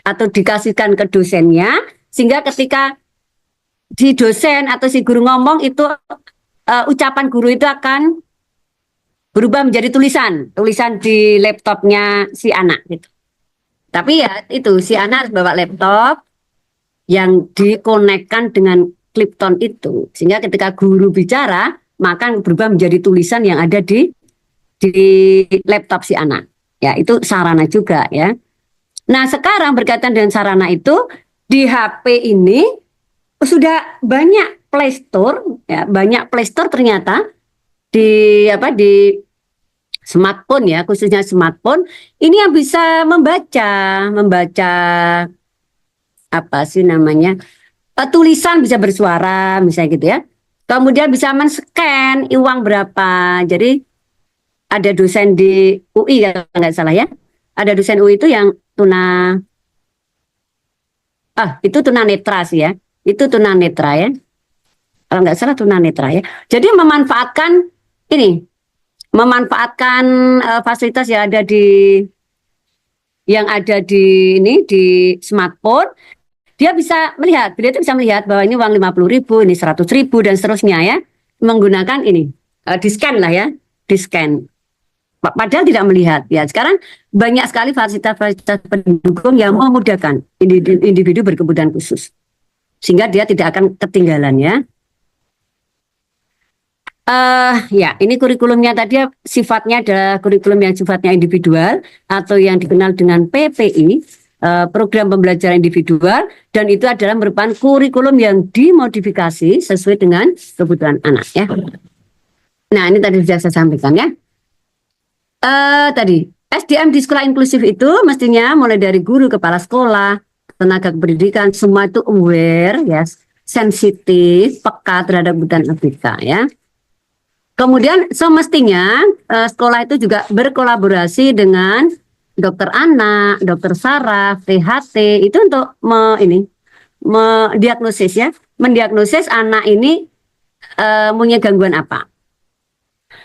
atau dikasihkan ke dosennya, sehingga ketika di dosen atau si guru ngomong itu ucapan guru itu akan berubah menjadi tulisan di laptopnya si anak gitu. Tapi ya itu si anak harus bawa laptop yang dikonekkan dengan Clipton itu, sehingga ketika guru bicara maka berubah menjadi tulisan yang ada di laptop si anak. Ya itu sarana juga ya. Nah sekarang berkaitan dengan sarana itu di HP ini sudah banyak Play Store ya, banyak Play Store ternyata di smartphone ya, khususnya smartphone ini yang bisa membaca apa sih namanya? Tulisan bisa bersuara misalnya gitu ya. Kemudian bisa men-scan uang berapa. Jadi ada dosen di UI kalau nggak salah ya. Ada dosen UI itu yang itu tunanetra sih ya. Itu tunanetra ya. Kalau nggak salah tunanetra ya. Jadi memanfaatkan fasilitas yang ada di di smartphone. Dia itu bisa melihat bahwa ini uang 50.000, ini 100.000 dan seterusnya ya. Menggunakan di-scan lah ya, di-scan. Padahal tidak melihat ya. Sekarang banyak sekali fasilitas pendukung yang memudahkan individu berkebutuhan khusus. Sehingga dia tidak akan ketinggalan ya. Ya, ini kurikulumnya tadi sifatnya adalah kurikulum yang sifatnya individual atau yang dikenal dengan PPI. Program pembelajaran individual, dan itu adalah merupakan kurikulum yang dimodifikasi sesuai dengan kebutuhan anak ya. Nah ini tadi sudah saya sampaikan ya. Tadi SDM di sekolah inklusif itu mestinya mulai dari guru, kepala sekolah, tenaga kependidikan, semua itu aware ya, sensitif, peka terhadap kebutuhan ABK ya. Kemudian semestinya sekolah itu juga berkolaborasi dengan dokter anak, dokter saraf, THT itu untuk mendiagnosis ya, mendiagnosis anak ini punya gangguan apa.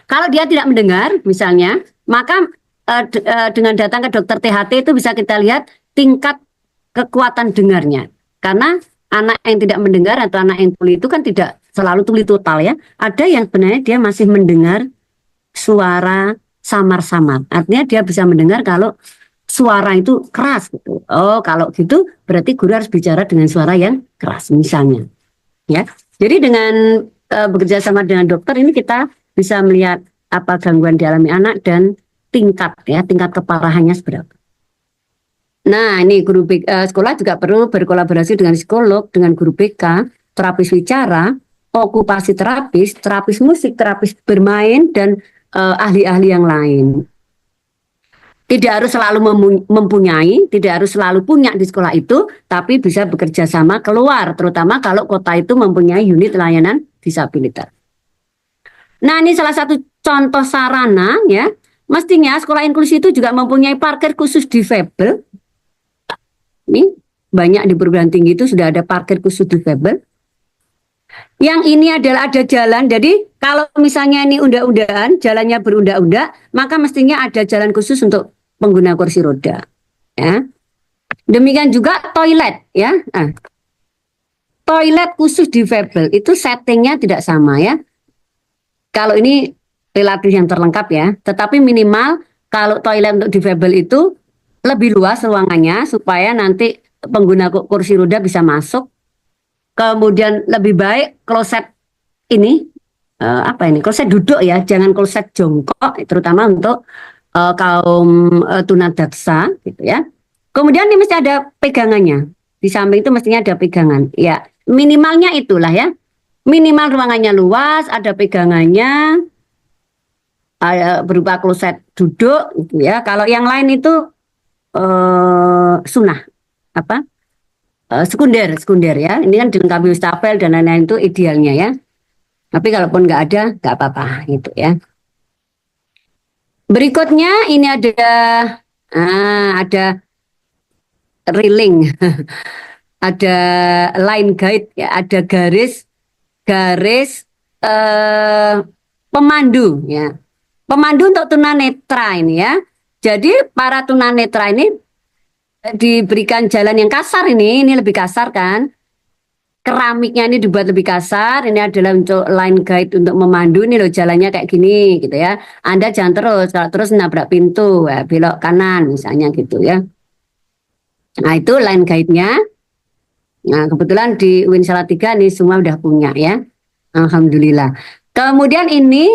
Kalau dia tidak mendengar, misalnya, maka dengan datang ke dokter THT itu bisa kita lihat tingkat kekuatan dengarnya. Karena anak yang tidak mendengar atau anak yang tuli itu kan tidak selalu tuli total ya. Ada yang sebenarnya dia masih mendengar suara samar-samar. Artinya dia bisa mendengar kalau suara itu keras gitu. Oh, kalau gitu berarti guru harus bicara dengan suara yang keras misalnya. Ya. Jadi dengan bekerja sama dengan dokter ini kita bisa melihat apa gangguan dialami anak dan tingkat keparahannya seberapa. Nah, ini guru sekolah juga perlu berkolaborasi dengan psikolog, dengan guru BK, terapis wicara, okupasi terapis, terapis musik, terapis bermain, dan ahli-ahli yang lain. Tidak harus selalu mempunyai, tidak harus selalu punya di sekolah itu, tapi bisa bekerja sama keluar, terutama kalau kota itu mempunyai unit layanan disabilitas. Nah, ini salah satu contoh sarana ya. Mestinya sekolah inklusi itu juga mempunyai parkir khusus difabel. Ini banyak di perguruan tinggi itu sudah ada parkir khusus difabel. Yang ini adalah ada jalan, jadi kalau misalnya ini unda-undaan, jalannya berunda-unda, maka mestinya ada jalan khusus untuk pengguna kursi roda. Ya. Demikian juga toilet, ya. Nah, toilet khusus difabel itu settingnya tidak sama ya. Kalau ini relatif yang terlengkap ya, tetapi minimal kalau toilet untuk difabel itu lebih luas ruangannya supaya nanti pengguna kursi roda bisa masuk. Kemudian lebih baik kloset ini kloset duduk ya, jangan kloset jongkok, terutama untuk kaum tunadaksa gitu ya. Kemudian ini mesti ada pegangannya, di samping itu mestinya ada pegangan. Ya minimalnya itulah ya, minimal ruangannya luas, ada pegangannya, berupa kloset duduk gitu ya. Kalau yang lain itu sunnah sekunder ya. Ini kan dilengkapi wastafel dan lain-lain itu idealnya ya. Tapi kalaupun nggak ada, nggak apa-apa gitu ya. Berikutnya ini ada railing, ada line guide ya, ada garis pemandu ya. Pemandu untuk tunanetra ini ya. Jadi para tunanetra ini diberikan jalan yang kasar ini lebih kasar kan. Keramiknya ini dibuat lebih kasar. Ini adalah untuk line guide untuk memandu. Ini loh jalannya kayak gini gitu ya. Anda jangan kalau terus nabrak pintu ya, belok kanan misalnya gitu ya. Nah itu line guide-nya. Nah kebetulan di UIN Salatiga ini semua udah punya ya. Alhamdulillah. Kemudian ini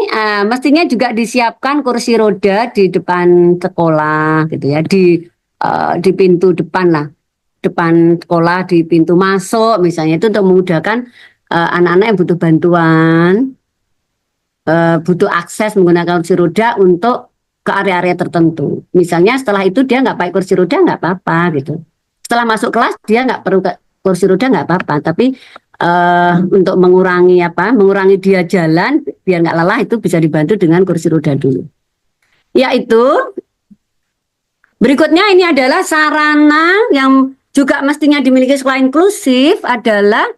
mestinya juga disiapkan kursi roda di depan sekolah gitu ya, di pintu depan lah, depan sekolah, di pintu masuk misalnya, itu untuk memudahkan anak-anak yang butuh bantuan, butuh akses menggunakan kursi roda untuk ke area-area tertentu. Misalnya setelah itu dia nggak pakai kursi roda nggak apa-apa gitu. Setelah masuk kelas dia nggak perlu kursi roda nggak apa-apa, tapi untuk mengurangi dia jalan biar nggak lelah itu bisa dibantu dengan kursi roda dulu. Yaitu berikutnya ini adalah sarana yang juga mestinya dimiliki sekolah inklusif adalah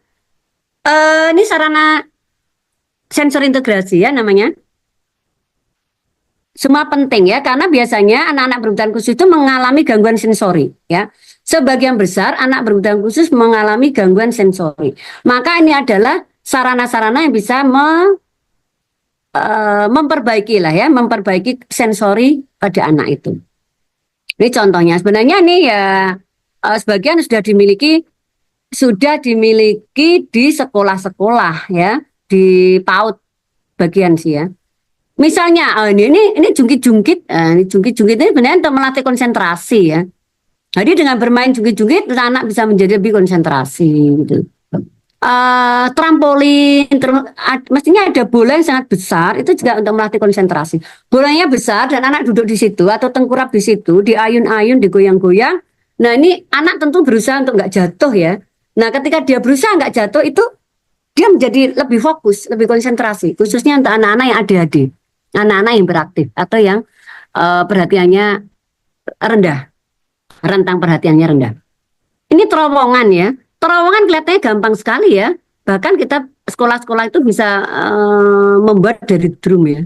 ini sarana sensor integrasi ya namanya. Semua penting ya, karena biasanya anak-anak berkebutuhan khusus itu mengalami gangguan sensori ya. Sebagian besar anak berkebutuhan khusus mengalami gangguan sensori. Maka ini adalah sarana-sarana yang bisa memperbaiki sensori pada anak itu. Ini contohnya. Sebenarnya ini ya sebagian sudah dimiliki di sekolah-sekolah ya, di PAUD bagian sih ya. Misalnya ini jungkit-jungkit, ini jungkit-jungkit ini sebenarnya untuk melatih konsentrasi ya. Jadi dengan bermain jungkit-jungkit anak bisa menjadi lebih konsentrasi gitu. Trampolin, mestinya ada bola yang sangat besar, itu juga untuk melatih konsentrasi. Bolanya besar dan anak duduk di situ atau tengkurap di situ, diayun-ayun, digoyang-goyang. Nah ini anak tentu berusaha untuk nggak jatuh ya. Nah ketika dia berusaha nggak jatuh itu dia menjadi lebih fokus, lebih konsentrasi, khususnya untuk anak-anak yang ADHD, anak-anak yang beraktif atau yang perhatiannya rendah, rentang perhatiannya rendah. Ini terowongan ya. Terowongan kelihatannya gampang sekali ya. Bahkan kita sekolah-sekolah itu bisa membuat dari drum ya.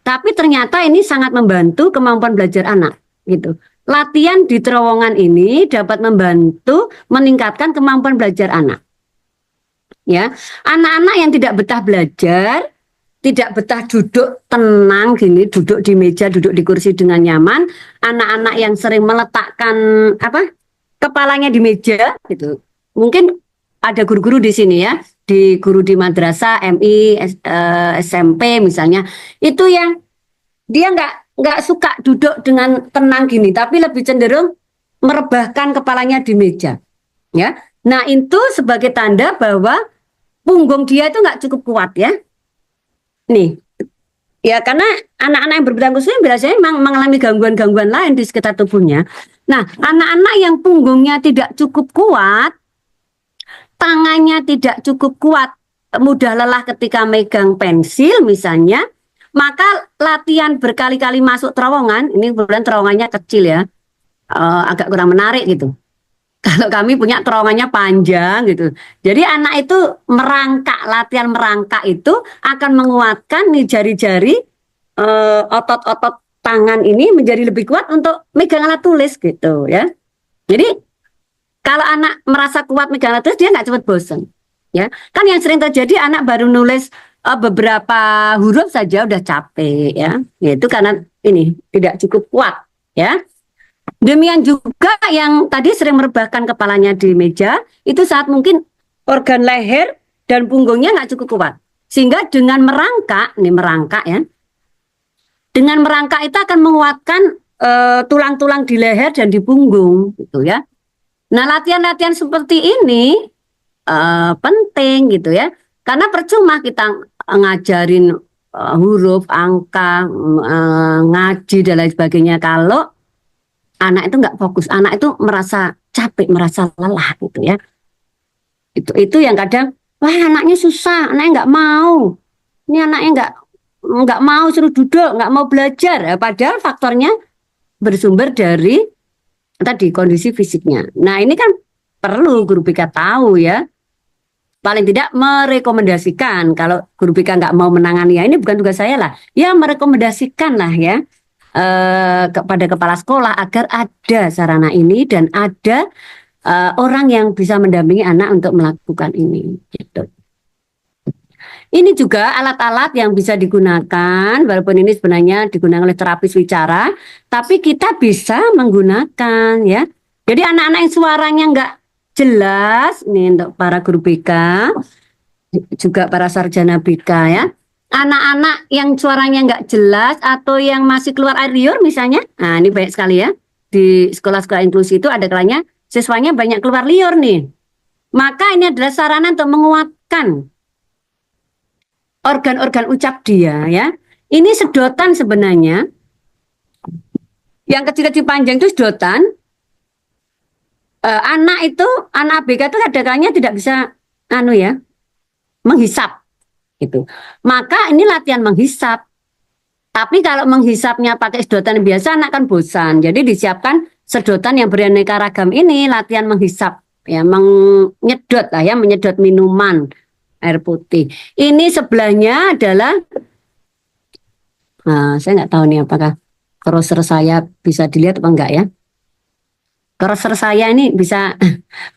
Tapi ternyata ini sangat membantu kemampuan belajar anak gitu. Latihan di terowongan ini dapat membantu meningkatkan kemampuan belajar anak. Ya, anak-anak yang tidak betah belajar, tidak betah duduk tenang gini, duduk di meja, duduk di kursi dengan nyaman, anak-anak yang sering meletakkan kepalanya di meja gitu. Mungkin ada guru-guru di sini ya, guru di madrasah, MI, SMP misalnya, itu yang dia nggak suka duduk dengan tenang gini, tapi lebih cenderung merebahkan kepalanya di meja. Ya, nah itu sebagai tanda bahwa punggung dia itu nggak cukup kuat ya. Nih, ya karena anak-anak yang berkebutuhan khusus biasanya memang mengalami gangguan-gangguan lain di sekitar tubuhnya. Nah, anak-anak yang punggungnya tidak cukup kuat, tangannya tidak cukup kuat, mudah lelah ketika megang pensil misalnya, maka latihan berkali-kali masuk terowongan, ini kebetulan terowongannya kecil ya, agak kurang menarik gitu. Kalau kami punya terowongannya panjang gitu. Jadi anak itu merangkak, latihan merangkak itu akan menguatkan nih jari-jari, otot-otot tangan ini menjadi lebih kuat untuk megang alat tulis gitu ya. Jadi kalau anak merasa kuat megang alat tulis, dia nggak cepat bosan. Ya, kan yang sering terjadi anak baru nulis beberapa huruf saja udah capek ya. Itu karena ini tidak cukup kuat ya. Demikian juga yang tadi sering merebahkan kepalanya di meja, itu saat mungkin organ leher dan punggungnya nggak cukup kuat. Sehingga dengan merangkak, nih merangkak ya, dengan merangkak itu akan menguatkan tulang-tulang di leher dan di punggung, gitu ya. Nah latihan-latihan seperti ini penting gitu ya, karena percuma kita ngajarin huruf, angka, ngaji dan lain sebagainya kalau anak itu nggak fokus, anak itu merasa capek, merasa lelah gitu ya. Itu yang kadang, wah anaknya susah, anaknya nggak mau, ini anaknya nggak mau suruh duduk, nggak mau belajar. Padahal faktornya bersumber dari tadi kondisi fisiknya. Nah ini kan perlu guru BK tahu ya. Paling tidak merekomendasikan, kalau guru BK nggak mau menangani ya ini bukan tugas saya lah, ya merekomendasikan lah ya. Kepada kepala sekolah agar ada sarana ini dan ada orang yang bisa mendampingi anak untuk melakukan ini gitu. Ini juga alat-alat yang bisa digunakan, walaupun ini sebenarnya digunakan oleh terapis wicara, tapi kita bisa menggunakan ya. Jadi anak-anak yang suaranya nggak jelas, ini untuk para guru BK, juga para sarjana BK ya. Anak-anak yang suaranya nggak jelas atau yang masih keluar air liur misalnya, nah ini banyak sekali ya di sekolah-sekolah inklusi itu ada kalanya siswanya banyak keluar liur nih, maka ini adalah sarana untuk menguatkan organ-organ ucap dia ya. Ini sedotan sebenarnya, yang kecil-kecil panjang itu sedotan. Anak ABK itu ada kalanya tidak bisa menghisap. Gitu. Maka ini latihan menghisap. Tapi kalau menghisapnya pakai sedotan biasa anak kan bosan. Jadi disiapkan sedotan yang beraneka ragam ini latihan menghisap ya, menyedot lah ya, menyedot minuman air putih. Ini sebelahnya adalah saya nggak tahu nih apakah crosser saya bisa dilihat apa enggak ya. Crosser saya ini bisa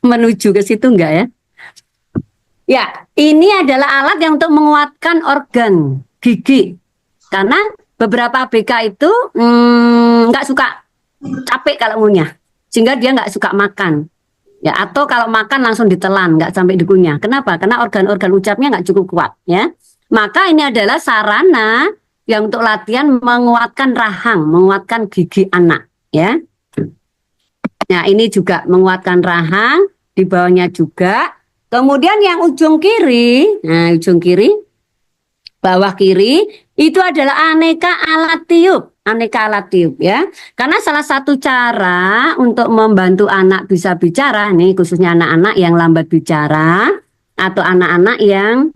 menuju ke situ enggak ya? Ya, ini adalah alat yang untuk menguatkan organ gigi. Karena beberapa ABK itu nggak suka capek kalau ngunyah. Sehingga dia nggak suka makan. Ya, atau kalau makan langsung ditelan, nggak sampai dikunyah. Kenapa? Karena organ-organ ucapnya nggak cukup kuat. Ya, maka ini adalah sarana yang untuk latihan menguatkan rahang, menguatkan gigi anak. Ya, nah ini juga menguatkan rahang, di bawahnya juga. Kemudian yang ujung kiri, bawah kiri, itu adalah aneka alat tiup ya. Karena salah satu cara untuk membantu anak bisa bicara, nih khususnya anak-anak yang lambat bicara, atau anak-anak yang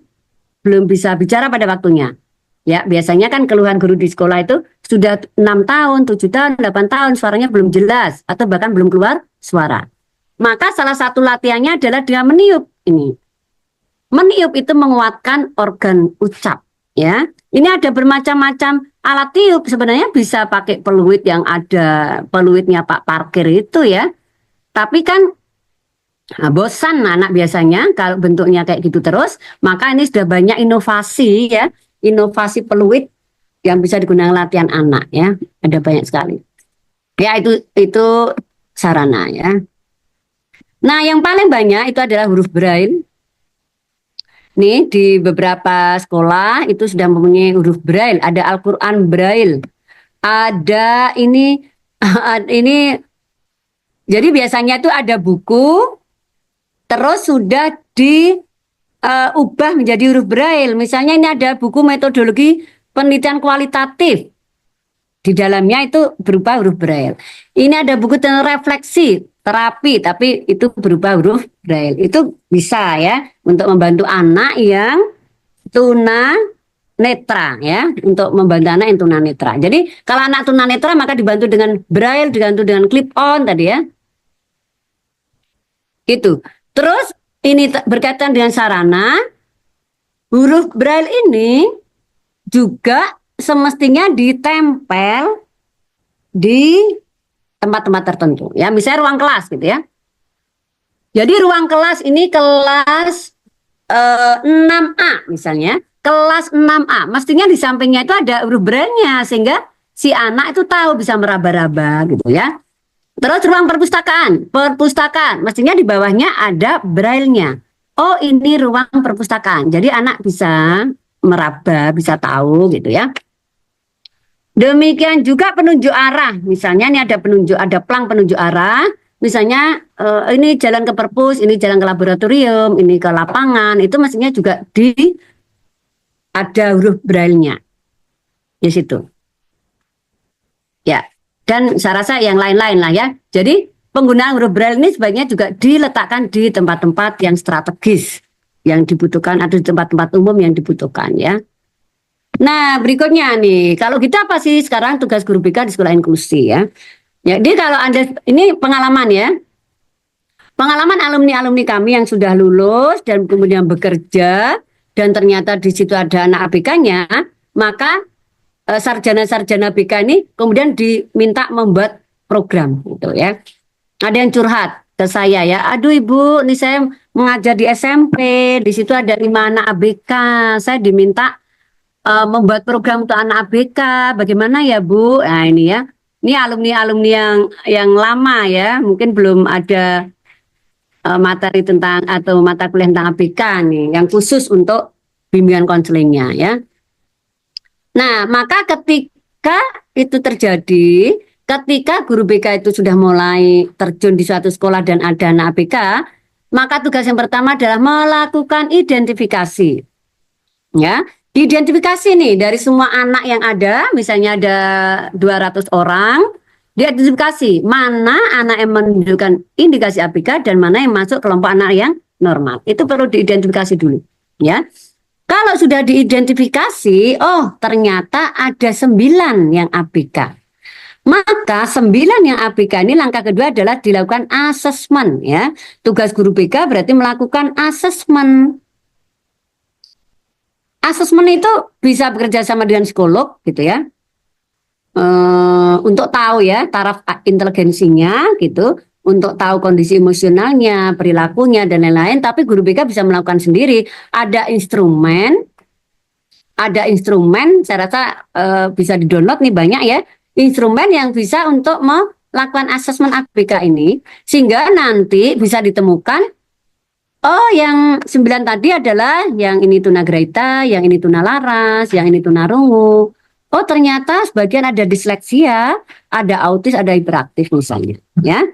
belum bisa bicara pada waktunya. Ya, biasanya kan keluhan guru di sekolah itu sudah 6 tahun, 7 tahun, 8 tahun, suaranya belum jelas, atau bahkan belum keluar suara. Maka salah satu latihannya adalah dengan meniup ini. Meniup itu menguatkan organ ucap, ya. Ini ada bermacam-macam alat tiup, sebenarnya bisa pakai peluit yang ada peluitnya Pak Parkir itu ya. Tapi kan bosan anak biasanya kalau bentuknya kayak gitu terus, maka ini sudah banyak inovasi ya, inovasi peluit yang bisa digunakan latihan anak ya, ada banyak sekali. Ya itu sarana ya. Nah yang paling banyak itu adalah huruf braille. Nih di beberapa sekolah itu sudah mempunyai huruf braille, ada Al-Quran braille, ada ini ini. Jadi biasanya itu ada buku, terus sudah diubah menjadi huruf braille. Misalnya ini ada buku metodologi penelitian kualitatif. Di dalamnya itu berupa huruf braille. Ini ada buku tentang refleksi, terapi, tapi itu berupa huruf braille. Itu bisa ya untuk membantu anak yang tunanetra ya, untuk membantu anak yang tunanetra. Jadi kalau anak tunanetra maka dibantu dengan braille, dibantu dengan clip on tadi ya. Itu. Terus ini berkaitan dengan sarana, huruf braille ini juga semestinya ditempel di tempat-tempat tertentu ya, misalnya ruang kelas gitu ya. Jadi ruang kelas ini kelas 6A misalnya, kelas 6A mestinya di sampingnya itu ada huruf braille-nya sehingga si anak itu tahu bisa meraba-raba gitu ya. Terus ruang perpustakaan mestinya di bawahnya ada braille-nya. Oh ini ruang perpustakaan, jadi anak bisa meraba, bisa tahu gitu ya. Demikian juga penunjuk arah, misalnya ini ada penunjuk, ada plang penunjuk arah, misalnya ini jalan ke perpus, ini jalan ke laboratorium, ini ke lapangan, itu mestinya juga ada huruf braille-nya di situ. Ya, dan saya rasa yang lain-lain lah ya. Jadi penggunaan huruf braille ini sebaiknya juga diletakkan di tempat-tempat yang strategis, yang dibutuhkan atau di tempat-tempat umum yang dibutuhkan ya. Nah berikutnya nih, kalau kita apa sih sekarang tugas guru BK di sekolah inklusi ya. Jadi kalau Anda, ini pengalaman ya, pengalaman alumni-alumni kami yang sudah lulus dan kemudian bekerja dan ternyata di situ ada anak ABK-nya, maka sarjana-sarjana BK ini kemudian diminta membuat program gitu ya. Ada yang curhat ke saya ya, aduh ibu, ini saya mengajar di SMP, di situ ada 5 anak ABK, saya diminta membuat program untuk anak ABK, bagaimana ya Bu? Nah ini ya, ini alumni-alumni yang lama ya, mungkin belum ada materi tentang atau mata kuliah tentang ABK nih, yang khusus untuk bimbingan konselingnya ya. Nah maka ketika itu terjadi, ketika guru BK itu sudah mulai terjun di suatu sekolah dan ada anak ABK, maka tugas yang pertama adalah melakukan identifikasi ya. Identifikasi nih dari semua anak yang ada, misalnya ada 200 orang, diidentifikasi mana anak yang menunjukkan indikasi ABK dan mana yang masuk kelompok anak yang normal. Itu perlu diidentifikasi dulu, ya. Kalau sudah diidentifikasi, oh ternyata ada 9 yang ABK. Maka 9 yang ABK ini langkah kedua adalah dilakukan asesmen, ya. Tugas guru BK berarti melakukan asesmen. Asesmen itu bisa bekerja sama dengan psikolog gitu ya, untuk tahu ya taraf inteligensinya gitu, untuk tahu kondisi emosionalnya, perilakunya dan lain-lain. Tapi guru BK bisa melakukan sendiri. Ada instrumen saya rasa bisa di-download nih banyak ya, instrumen yang bisa untuk melakukan asesmen ABK ini, sehingga nanti bisa ditemukan oh, yang 9 tadi adalah yang ini tunagrahita, yang ini tunalaras, yang ini tunarungu. Oh, ternyata sebagian ada disleksia, ada autis, ada hiperaktif misalnya, ya.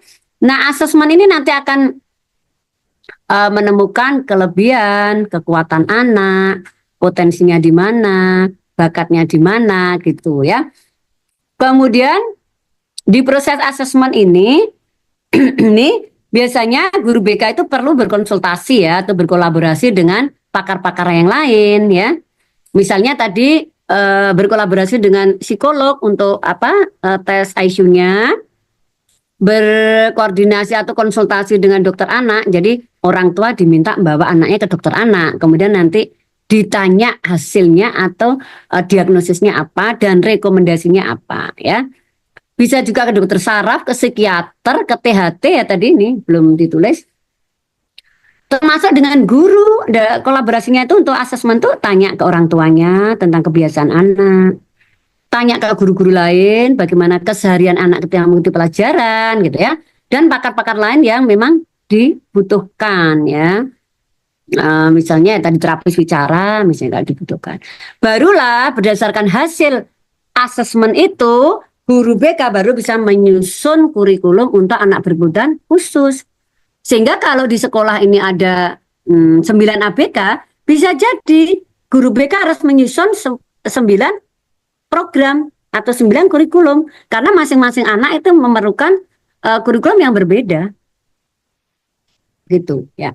Nah, asesmen ini nanti akan menemukan kelebihan, kekuatan anak, potensinya di mana, bakatnya di mana gitu ya. Kemudian di proses asesmen ini ini biasanya guru BK itu perlu berkonsultasi ya atau berkolaborasi dengan pakar-pakar yang lain ya. Misalnya tadi berkolaborasi dengan psikolog untuk tes IQ-nya. berkoordinasi atau konsultasi dengan dokter anak. Jadi orang tua diminta membawa anaknya ke dokter anak. Kemudian nanti ditanya hasilnya atau diagnosisnya apa dan rekomendasinya apa ya. Bisa juga ke dokter saraf, ke psikiater, ke THT ya tadi ini belum ditulis. Termasuk dengan guru, kolaborasinya itu untuk asesmen tuh tanya ke orang tuanya tentang kebiasaan anak. Tanya ke guru-guru lain bagaimana keseharian anak ketika mengikuti pelajaran gitu ya, dan pakar-pakar lain yang memang dibutuhkan ya. Misalnya tadi terapis bicara misalnya kalau dibutuhkan, barulah berdasarkan hasil asesmen itu guru BK baru bisa menyusun kurikulum untuk anak berkebutuhan khusus. Sehingga kalau di sekolah ini ada 9 ABK, bisa jadi guru BK harus menyusun 9 program atau 9 kurikulum karena masing-masing anak itu memerlukan kurikulum yang berbeda gitu ya.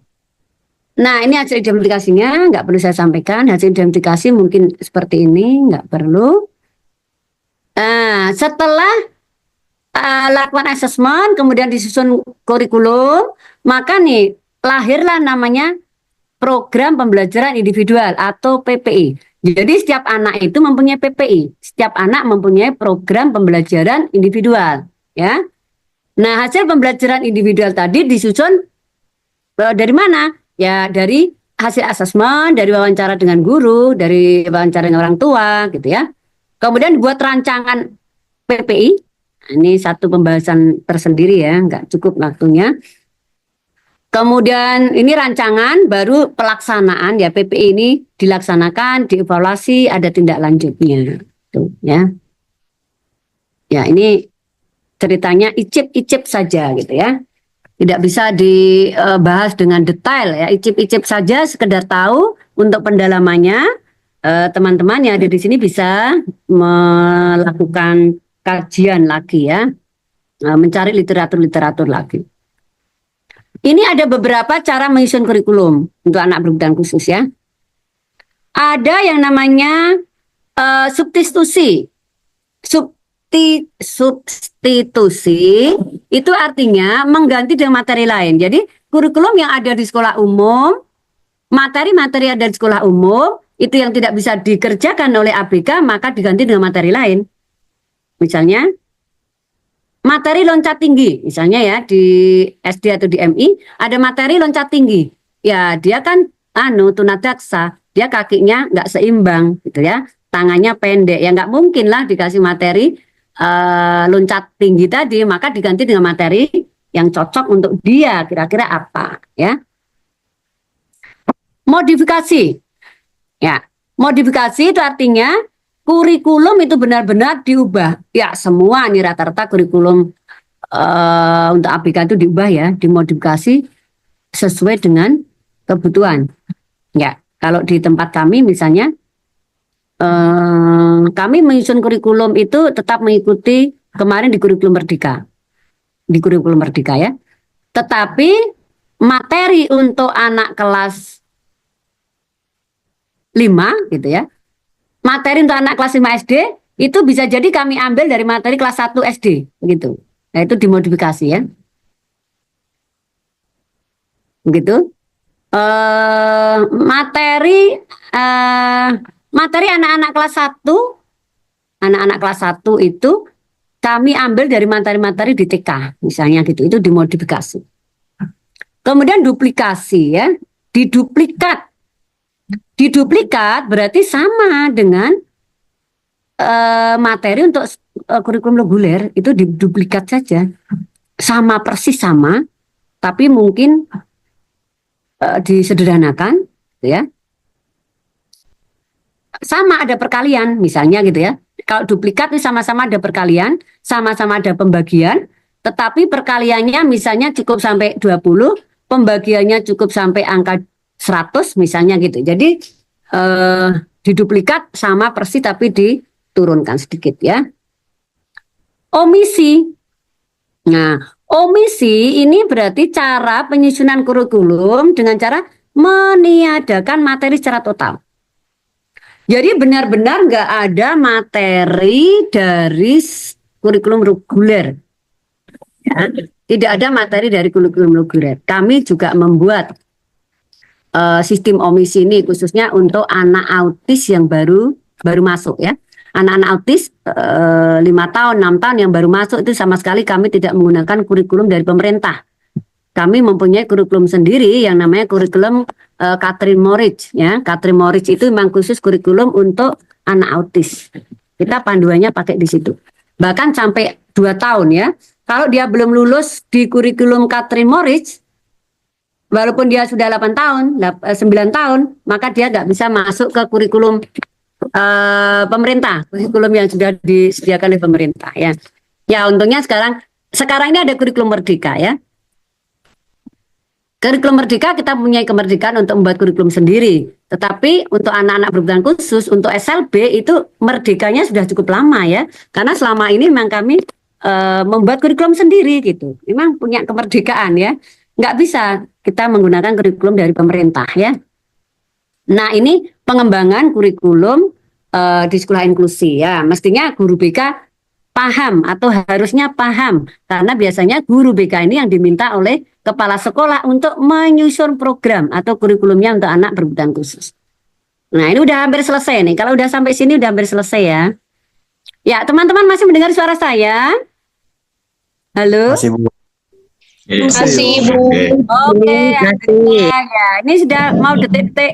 Nah ini hasil identifikasinya nggak perlu saya sampaikan, hasil identifikasi mungkin seperti ini nggak perlu. Setelah lakukan asesmen kemudian disusun kurikulum, maka nih lahirlah namanya program pembelajaran individual atau PPI. Jadi setiap anak itu mempunyai PPI, setiap anak mempunyai program pembelajaran individual, ya. Nah, hasil pembelajaran individual tadi disusun dari mana? Ya, dari hasil asesmen, dari wawancara dengan guru, dari wawancara dengan orang tua, gitu ya. Kemudian buat rancangan PPI. Ini satu pembahasan tersendiri ya, nggak cukup waktunya. Kemudian ini rancangan, baru pelaksanaan ya PPI ini dilaksanakan, dievaluasi, ada tindak lanjutnya. Tuh, ya. Ya ini ceritanya icip-icip saja gitu ya. Tidak bisa dibahas dengan detail ya, icip-icip saja sekedar tahu untuk pendalamannya. Teman-teman yang ada di sini bisa melakukan kajian lagi ya, mencari literatur-literatur lagi. Ini ada beberapa cara menyusun kurikulum untuk anak berkebutuhan khusus ya. Ada yang namanya substitusi. Substitusi itu artinya mengganti dengan materi lain. Jadi kurikulum yang ada di sekolah umum, materi-materi yang ada di sekolah umum itu yang tidak bisa dikerjakan oleh ABK maka diganti dengan materi lain. Misalnya materi loncat tinggi, misalnya ya di SD atau di MI ada materi loncat tinggi. Ya dia kan tunadaksa, dia kakinya nggak seimbang gitu ya, tangannya pendek. Ya nggak mungkin lah dikasih materi loncat tinggi tadi, maka diganti dengan materi yang cocok untuk dia. Kira-kira apa ya? Modifikasi. Ya, modifikasi itu artinya kurikulum itu benar-benar diubah. Ya, semua nih rata-rata kurikulum untuk ABK itu diubah ya, dimodifikasi sesuai dengan kebutuhan. Ya, kalau di tempat kami misalnya, kami menyusun kurikulum itu tetap mengikuti kemarin di kurikulum Merdeka. Di kurikulum Merdeka ya. Tetapi materi untuk anak kelas 5 gitu ya. Materi untuk anak kelas 5 SD itu bisa jadi kami ambil dari materi kelas 1 SD gitu. Nah, itu dimodifikasi ya. Begitu. Materi anak-anak kelas 1, anak-anak kelas 1 itu kami ambil dari materi-materi di TK misalnya gitu. Itu dimodifikasi. Kemudian duplikasi ya. Diduplikat berarti sama dengan materi untuk kurikulum reguler, itu diduplikat saja, sama persis sama, tapi mungkin disederhanakan, gitu ya. Sama ada perkalian, misalnya gitu ya. Kalau duplikat itu sama-sama ada perkalian, sama-sama ada pembagian, tetapi perkaliannya misalnya cukup sampai 20, pembagiannya cukup sampai angka 100 misalnya gitu. Jadi diduplikat sama persis tapi diturunkan sedikit ya. Omisi. Nah, omisi ini berarti cara penyusunan kurikulum dengan cara meniadakan materi secara total. Jadi benar-benar nggak ada materi dari kurikulum reguler. Ya. Tidak ada materi dari kurikulum reguler. Kami juga membuat sistem omisi ini khususnya untuk anak autis yang baru masuk ya. Anak-anak autis 5 tahun, 6 tahun yang baru masuk itu sama sekali kami tidak menggunakan kurikulum dari pemerintah. Kami mempunyai kurikulum sendiri yang namanya kurikulum Catherine Moritz ya. Catherine Moritz itu memang khusus kurikulum untuk anak autis. Kita panduannya pakai di situ. Bahkan sampai 2 tahun ya. Kalau dia belum lulus di kurikulum Catherine Moritz, walaupun dia sudah 8 tahun, 9 tahun, maka dia nggak bisa masuk ke kurikulum pemerintah, kurikulum yang sudah disediakan oleh pemerintah ya. Ya untungnya sekarang ini ada kurikulum merdeka ya. Kurikulum merdeka kita punya kemerdekaan untuk membuat kurikulum sendiri. Tetapi untuk anak-anak berkebutuhan khusus, untuk SLB itu merdekanya sudah cukup lama ya. Karena selama ini memang kami membuat kurikulum sendiri gitu. Memang punya kemerdekaan ya. Nggak bisa kita menggunakan kurikulum dari pemerintah ya. Nah ini pengembangan kurikulum di sekolah inklusi ya. Mestinya guru BK paham atau harusnya paham. Karena biasanya guru BK ini yang diminta oleh kepala sekolah untuk menyusun program atau kurikulumnya untuk anak berkebutuhan khusus. Nah ini udah hampir selesai nih. Kalau udah sampai sini udah hampir selesai ya. Ya teman-teman masih mendengar suara saya? Halo? Masih Bu. Masih, Bu. Oke, akhirnya ya. Ini sudah mau detik-detik.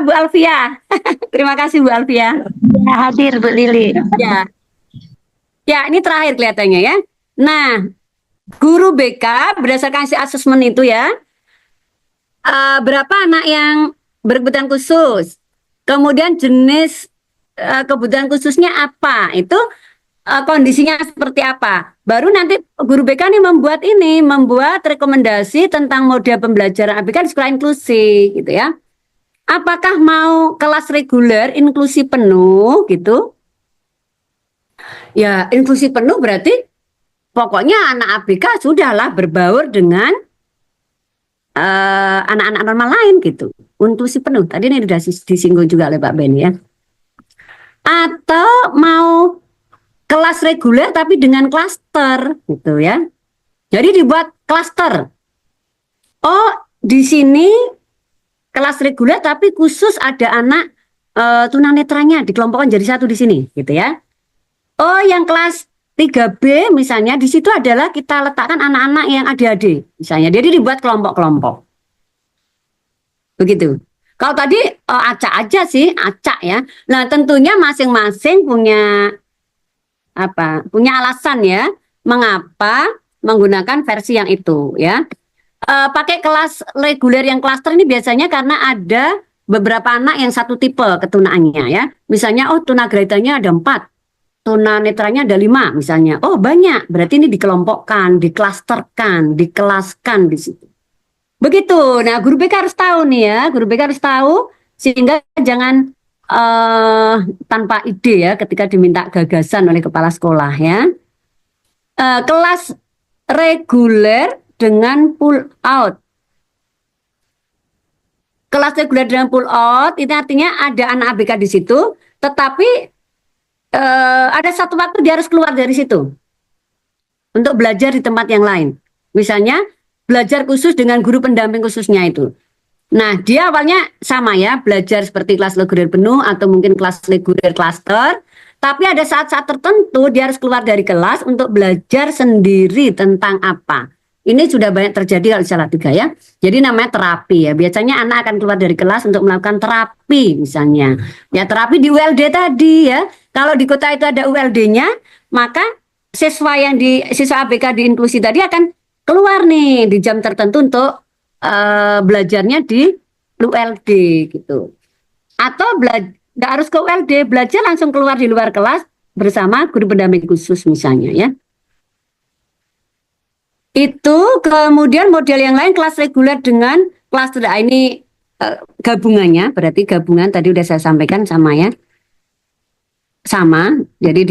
Bu Alfia. Terima kasih Bu Alfia. Ya, hadir Bu Lili. Ya. Ya ini terakhir kelihatannya ya. Nah guru BK berdasarkan hasil asesmen itu ya, berapa anak yang berkebutuhan khusus, kemudian jenis kebutuhan khususnya apa, itu kondisinya seperti apa. Baru nanti guru BK ini membuat rekomendasi tentang model pembelajaran ABK di sekolah inklusi gitu ya. Apakah mau kelas reguler inklusi penuh gitu? Ya inklusi penuh berarti pokoknya anak ABK sudahlah berbaur dengan anak-anak normal lain gitu. Inklusi penuh. Tadi ini sudah disinggung juga oleh Pak Ben ya. Atau mau kelas reguler tapi dengan klaster gitu ya. Jadi dibuat klaster. Oh, di sini kelas reguler tapi khusus ada anak tunanetranya dikelompokkan jadi satu di sini gitu ya. Oh, yang kelas 3B misalnya di situ adalah kita letakkan anak-anak yang ADHD misalnya. Jadi dibuat kelompok-kelompok. Begitu. Kalau tadi acak aja sih, acak ya. Nah, tentunya masing-masing punya punya alasan ya mengapa menggunakan versi yang itu ya. Pakai kelas reguler yang klaster ini biasanya karena ada beberapa anak yang satu tipe ketunaannya ya. Misalnya tunagrahitanya ada 4. Tunanetranya ada 5 misalnya. Oh banyak, berarti ini dikelompokkan, diklasterkan, dikelaskan di situ. Begitu. Nah guru BK harus tahu nih ya, guru BK harus tahu sehingga jangan tanpa ide ya ketika diminta gagasan oleh kepala sekolah ya. Kelas reguler dengan pull out. Kelas reguler dengan pull out itu artinya ada anak ABK di situ, tetapi ada satu waktu dia harus keluar dari situ untuk belajar di tempat yang lain. Misalnya belajar khusus dengan guru pendamping khususnya itu. Nah dia awalnya sama ya, belajar seperti kelas reguler penuh atau mungkin kelas reguler cluster. Tapi ada saat-saat tertentu dia harus keluar dari kelas untuk belajar sendiri tentang apa. Ini sudah banyak terjadi kalau di Salatiga ya. Jadi namanya terapi ya. Biasanya anak akan keluar dari kelas untuk melakukan terapi misalnya. Ya terapi di ULD tadi ya. Kalau di kota itu ada ULD-nya, maka siswa ABK di inklusi tadi akan keluar nih di jam tertentu untuk belajarnya di ULD gitu. Atau nggak harus ke ULD, belajar langsung keluar di luar kelas bersama guru pendamping khusus misalnya ya. Itu kemudian model yang lain kelas reguler dengan kelas ini gabungannya, berarti gabungan tadi udah saya sampaikan sama ya. Sama, jadi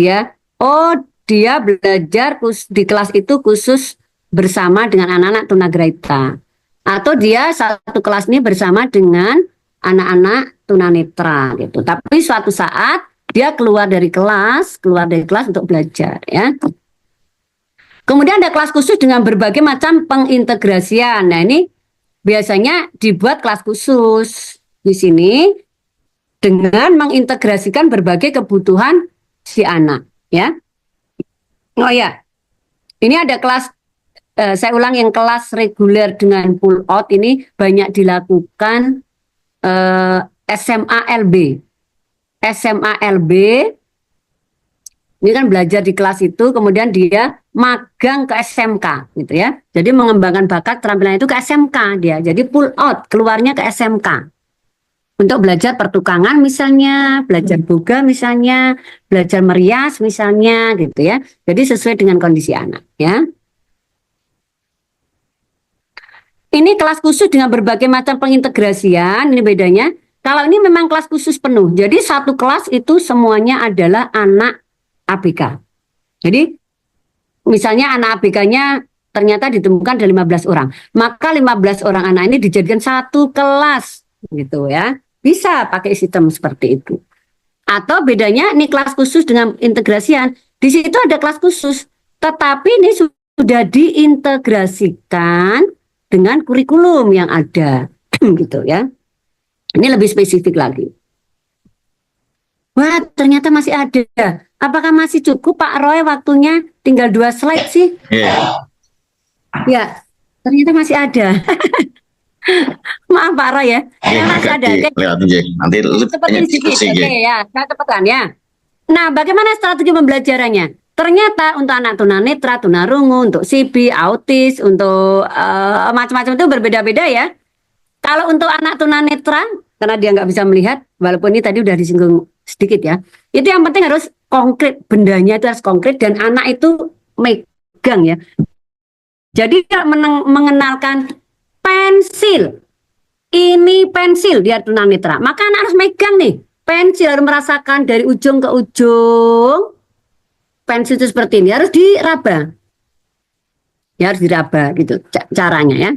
dia belajar di kelas itu khusus bersama dengan anak-anak tunagrahita. Atau dia satu kelas ini bersama dengan anak-anak tunanetra gitu. Tapi suatu saat dia keluar dari kelas untuk belajar ya. Kemudian ada kelas khusus dengan berbagai macam pengintegrasian. Nah, ini biasanya dibuat kelas khusus di sini dengan mengintegrasikan berbagai kebutuhan si anak, ya. Oh ya, ini ada kelas, saya ulang, yang kelas reguler dengan pull out ini banyak dilakukan SMA LB. SMA LB ini kan belajar di kelas itu, kemudian dia magang ke SMK, gitu ya. Jadi mengembangkan bakat keterampilan itu ke SMK dia. Jadi pull out, keluarnya ke SMK. Untuk belajar pertukangan misalnya, belajar boga misalnya, belajar merias misalnya, gitu ya. Jadi sesuai dengan kondisi anak, ya. Ini kelas khusus dengan berbagai macam pengintegrasian, ini bedanya. Kalau ini memang kelas khusus penuh, jadi satu kelas itu semuanya adalah anak ABK. Jadi misalnya anak ABK-nya ternyata ditemukan ada 15 orang, maka 15 orang anak ini dijadikan satu kelas, gitu ya. Bisa pakai sistem seperti itu. Atau bedanya ini kelas khusus dengan integrasian, di situ ada kelas khusus, tetapi ini sudah diintegrasikan dengan kurikulum yang ada, gitu ya. Ini lebih spesifik lagi. Wah, ternyata masih ada. Apakah masih cukup Pak Roy waktunya? Tinggal 2 slide sih. Ya, ternyata masih ada. Maaf Pak Roy ya. Masih ada. Nanti seperti sedikit. Oke ya, saya cepatkan ya. Nah, bagaimana strategi pembelajarannya? Ternyata untuk anak tunanetra, tunarungu, untuk CB, autis, untuk macam-macam itu berbeda-beda ya. Kalau untuk anak tunanetra, karena dia nggak bisa melihat, walaupun ini tadi udah disinggung sedikit ya, itu yang penting harus konkret, bendanya itu harus konkret dan anak itu megang ya. Jadi mengenalkan pensil, ini pensil dia tunanetra, maka anak harus megang nih pensil, harus merasakan dari ujung ke ujung. Pensil itu seperti ini, harus diraba, ya harus diraba gitu caranya ya.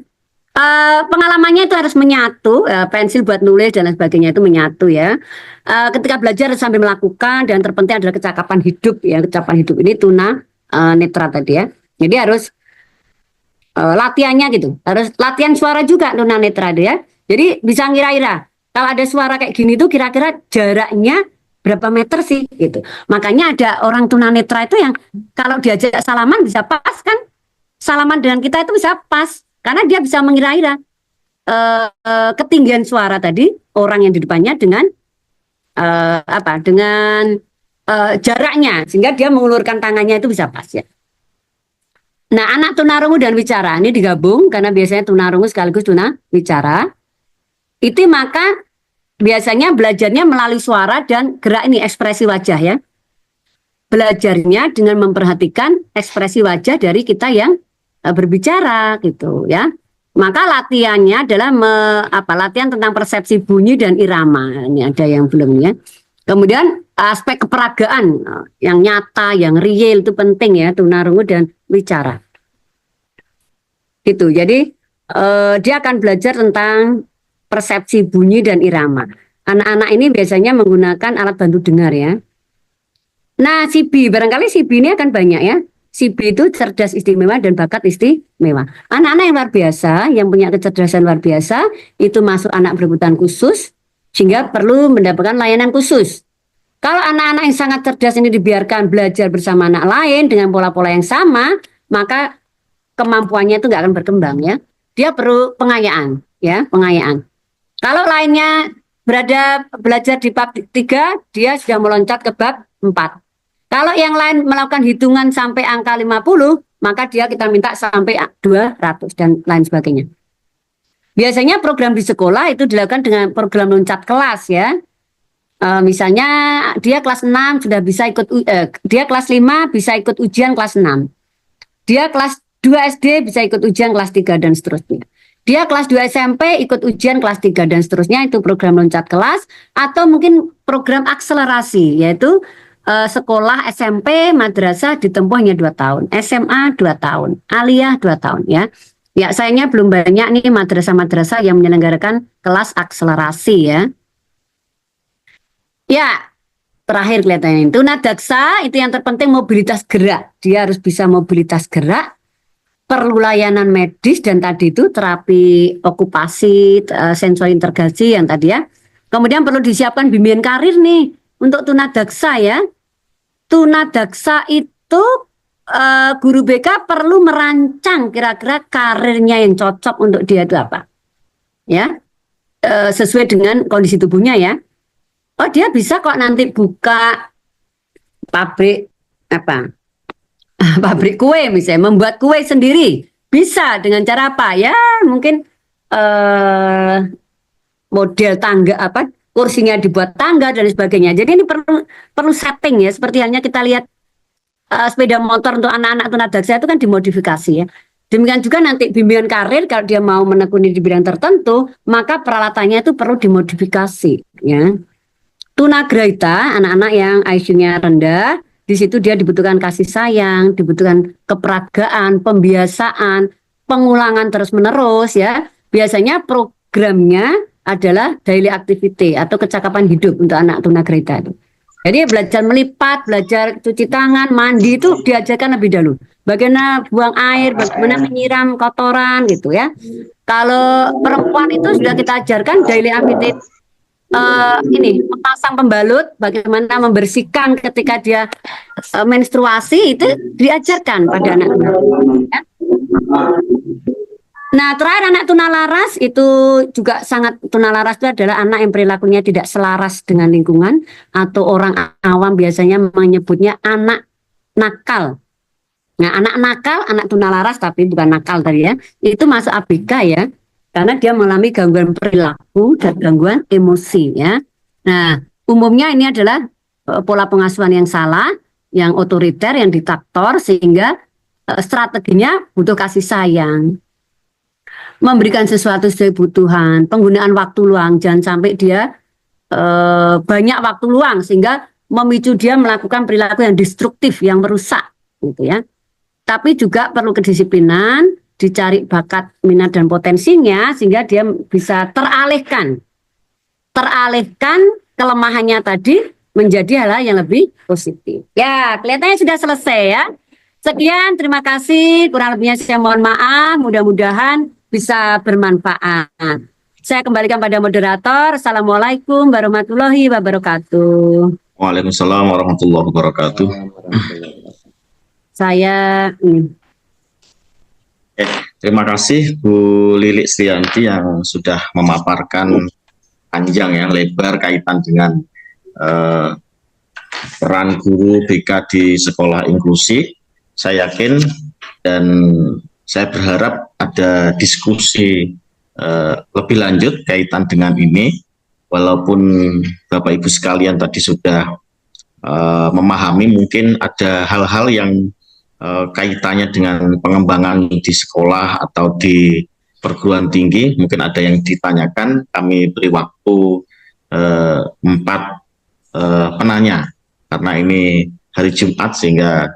Pengalamannya itu harus menyatu, pensil buat nulis dan lain sebagainya itu menyatu ya. Ketika belajar sambil melakukan, dan terpenting adalah kecakapan hidup ya. Kecakapan hidup ini tuna netra tadi ya. Jadi harus latihannya gitu, harus latihan suara juga tuna netra ya. Jadi bisa ngira-ngira kalau ada suara kayak gini tuh kira-kira jaraknya berapa meter sih gitu. Makanya ada orang tuna netra itu yang kalau diajak salaman bisa pas kan, salaman dengan kita itu bisa pas. Karena dia bisa mengira-ira ketinggian suara tadi orang yang di depannya dengan jaraknya, sehingga dia mengulurkan tangannya itu bisa pas ya. Nah, anak tunarungu dan wicara ini digabung karena biasanya tunarungu sekaligus tuna wicara. Itu maka biasanya belajarnya melalui suara dan gerak ini ekspresi wajah ya. Belajarnya dengan memperhatikan ekspresi wajah dari kita yang berbicara gitu ya. Maka latihannya adalah latihan tentang persepsi bunyi dan irama. Ini ada yang belum ya. Kemudian aspek keperagaan yang nyata, yang real itu penting ya, tunarungu dan wicara. Gitu. Jadi dia akan belajar tentang persepsi bunyi dan irama. Anak-anak ini biasanya menggunakan alat bantu dengar ya. Nah, CB barangkali CB ini akan banyak ya. CB itu cerdas istimewa dan bakat istimewa. Anak-anak yang luar biasa, yang punya kecerdasan luar biasa, itu masuk anak berkebutuhan khusus, sehingga perlu mendapatkan layanan khusus. Kalau anak-anak yang sangat cerdas ini dibiarkan belajar bersama anak lain dengan pola-pola yang sama, maka kemampuannya itu nggak akan berkembang ya. Dia perlu pengayaan, ya, pengayaan. Kalau lainnya belajar di bab 3, dia sudah meloncat ke bab 4. Kalau yang lain melakukan hitungan sampai angka 50, maka kita minta sampai 200 dan lain sebagainya. Biasanya program di sekolah itu dilakukan dengan program loncat kelas ya. Misalnya dia kelas 6 sudah bisa ikut, dia kelas 5 bisa ikut ujian kelas 6. Dia kelas 2 SD bisa ikut ujian kelas 3 dan seterusnya. Dia kelas 2 SMP ikut ujian kelas 3 dan seterusnya, itu program loncat kelas. Atau mungkin program akselerasi, yaitu sekolah SMP, madrasah ditempuh hanya 2 tahun, SMA 2 tahun, aliyah 2 tahun ya. Ya sayangnya belum banyak nih madrasah-madrasah yang menyelenggarakan kelas akselerasi ya. Ya, terakhir kelihatannya. Tunadaksa itu yang terpenting mobilitas gerak. Dia harus bisa mobilitas gerak, perlu layanan medis dan tadi itu terapi okupasi, sensori integrasi yang tadi ya. Kemudian perlu disiapkan bimbingan karir nih untuk tunadaksa ya. Tunadaksa itu guru BK perlu merancang kira-kira karirnya yang cocok untuk dia itu apa. Ya. Sesuai dengan kondisi tubuhnya ya. Oh dia bisa kok nanti buka pabrik apa? Pabrik kue misalnya, membuat kue sendiri. Bisa dengan cara apa? Ya mungkin model tangga apa? Kursinya dibuat tangga dan sebagainya. Jadi ini perlu setting ya. Seperti halnya kita lihat sepeda motor untuk anak-anak tunadaksa itu kan dimodifikasi ya. Demikian juga nanti bimbingan karir kalau dia mau menekuni di bidang tertentu, maka peralatannya itu perlu dimodifikasi ya. Tunagrahita, anak-anak yang IQ-nya rendah, di situ dia dibutuhkan kasih sayang, dibutuhkan keperagaan, pembiasaan, pengulangan terus-menerus ya. Biasanya programnya adalah daily activity atau kecakapan hidup untuk anak tunagrahita itu. Jadi belajar melipat, belajar cuci tangan, mandi itu diajarkan lebih dahulu. Bagaimana buang air, bagaimana menyiram kotoran gitu ya. Kalau perempuan itu sudah kita ajarkan daily activity. Ini memasang pembalut, bagaimana membersihkan ketika dia menstruasi itu diajarkan pada anak ya. Nah terakhir anak tunalaras itu juga sangat, tunalaras itu adalah anak yang perilakunya tidak selaras dengan lingkungan atau orang awam biasanya menyebutnya anak nakal. Nah anak nakal, anak tunalaras tapi bukan nakal tadi ya, itu masuk ABK ya. Karena dia mengalami gangguan perilaku dan gangguan emosi ya. Nah, umumnya ini adalah pola pengasuhan yang salah, yang otoriter, yang diktator sehingga strateginya butuh kasih sayang. Memberikan sesuatu sesuai kebutuhan, penggunaan waktu luang, jangan sampai dia banyak waktu luang sehingga memicu dia melakukan perilaku yang destruktif, yang merusak gitu ya. Tapi juga perlu kedisiplinan, dicari bakat, minat dan potensinya sehingga dia bisa teralihkan kelemahannya tadi menjadi hal yang lebih positif. Ya, kelihatannya sudah selesai ya. Sekian, terima kasih. Kurang lebihnya saya mohon maaf. Mudah-mudahan bisa bermanfaat. Saya kembalikan pada moderator. Assalamualaikum warahmatullahi wabarakatuh. Waalaikumsalam warahmatullahi wabarakatuh. Saya Terima kasih Bu Lilik Srianti yang sudah memaparkan panjang ya, lebar kaitan dengan peran guru BK di sekolah inklusi. Saya yakin dan saya berharap ada diskusi lebih lanjut kaitan dengan ini. Walaupun Bapak Ibu sekalian tadi sudah memahami, mungkin ada hal-hal yang kaitannya dengan pengembangan di sekolah atau di perguruan tinggi, mungkin ada yang ditanyakan. Kami beri waktu 4 penanya karena ini hari Jumat sehingga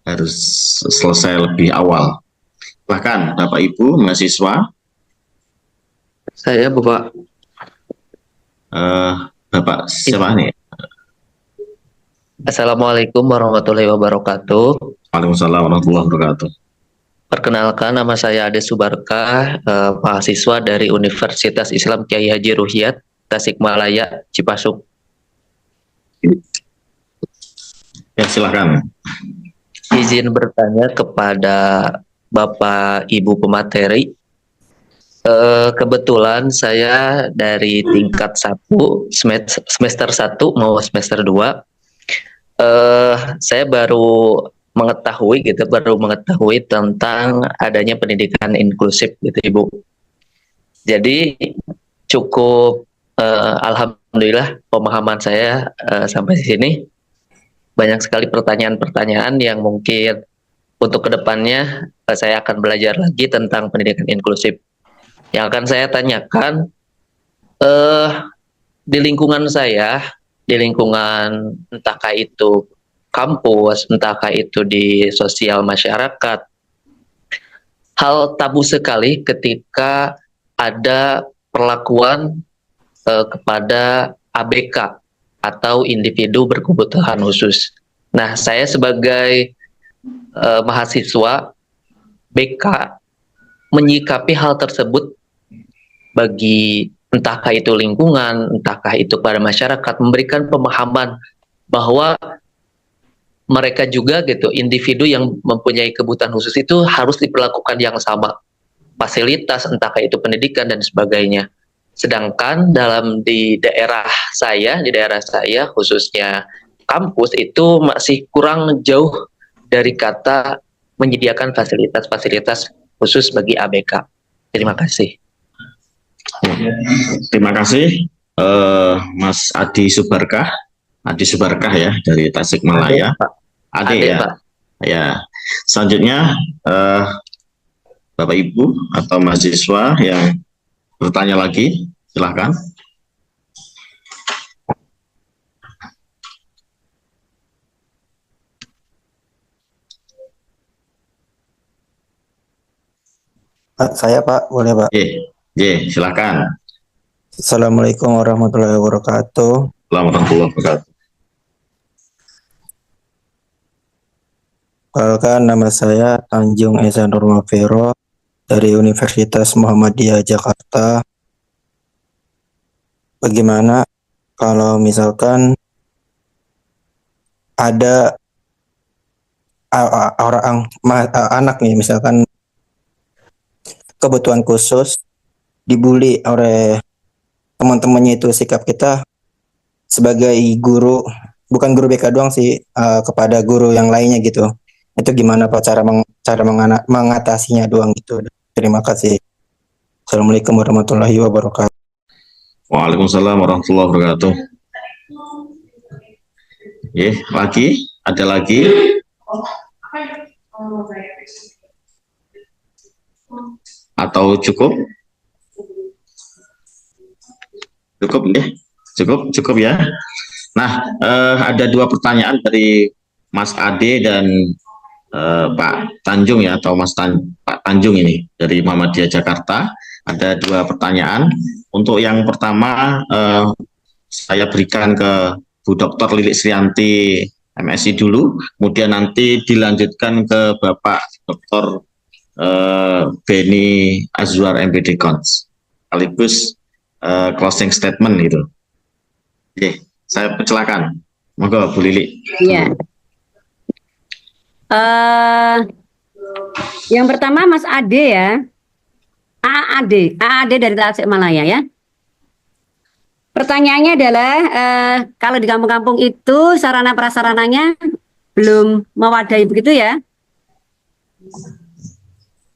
harus selesai lebih awal. Bahkan Bapak Ibu mahasiswa, saya Bapak Bapak siapa nih? Assalamualaikum warahmatullahi wabarakatuh. Waalaikumsalam warahmatullahi wabarakatuh. Perkenalkan, nama saya Ade Subarkah, mahasiswa dari Universitas Islam Kyai Haji Ruhyat, Tasikmalaya, Cipasung. Ya, silakan. Izin bertanya kepada Bapak Ibu pemateri. Kebetulan saya dari tingkat 1, semester 1 mau semester 2. Saya baru mengetahui tentang adanya pendidikan inklusif gitu Ibu. Jadi cukup alhamdulillah pemahaman saya sampai sini. Banyak sekali pertanyaan-pertanyaan yang mungkin untuk kedepannya saya akan belajar lagi tentang pendidikan inklusif. Yang akan saya tanyakan di lingkungan saya, di lingkungan entahkah itu kampus, entahkah itu di sosial masyarakat, hal tabu sekali ketika ada perlakuan kepada ABK atau individu berkebutuhan khusus. Nah, saya sebagai mahasiswa BK menyikapi hal tersebut bagi entahkah itu lingkungan, entahkah itu pada masyarakat, memberikan pemahaman bahwa mereka juga gitu, individu yang mempunyai kebutuhan khusus itu harus diperlakukan yang sama, fasilitas, entahkah itu pendidikan dan sebagainya. Sedangkan di daerah saya khususnya kampus itu masih kurang jauh dari kata menyediakan fasilitas-fasilitas khusus bagi ABK. Terima kasih. Terima kasih Mas Adi Subarkah ya dari Tasikmalaya. Ade ya. Pak. Ya. Selanjutnya Bapak Ibu atau mahasiswa yang bertanya lagi, silahkan. Pak, saya Pak, boleh Pak? Silahkan. Assalamualaikum warahmatullahi wabarakatuh. Warahmatullahi wabarakatuh. Perkenalkan, nama saya Tanjung Esa Nurma Vero dari Universitas Muhammadiyah Jakarta. Bagaimana kalau misalkan ada anak nih, misalkan kebutuhan khusus dibully oleh teman-temannya, itu sikap kita sebagai guru, bukan guru BK doang sih, kepada guru yang lainnya gitu. Itu gimana Pak cara mengatasinya doang gitu. Terima kasih. Assalamualaikum warahmatullahi wabarakatuh. Waalaikumsalam warahmatullahi wabarakatuh. Ada lagi? Atau cukup? Cukup ya. Nah, ada dua pertanyaan dari Mas Ade dan Pak Tanjung ya, atau Pak Tanjung ini dari Muhammadiyah Jakarta. Ada dua pertanyaan. Untuk yang pertama saya berikan ke Bu Dr. Lilik Srianti MSI dulu, kemudian nanti dilanjutkan ke Bapak Dr. Beni Azwar MPD Cons, sekaligus closing statement gitu. Saya persilakan. Monggo Bu Lili. Iya. Yang pertama Mas Ade ya. AAD dari Tasikmalaya ya. Pertanyaannya adalah kalau di kampung-kampung itu sarana prasarananya belum mewadai begitu ya?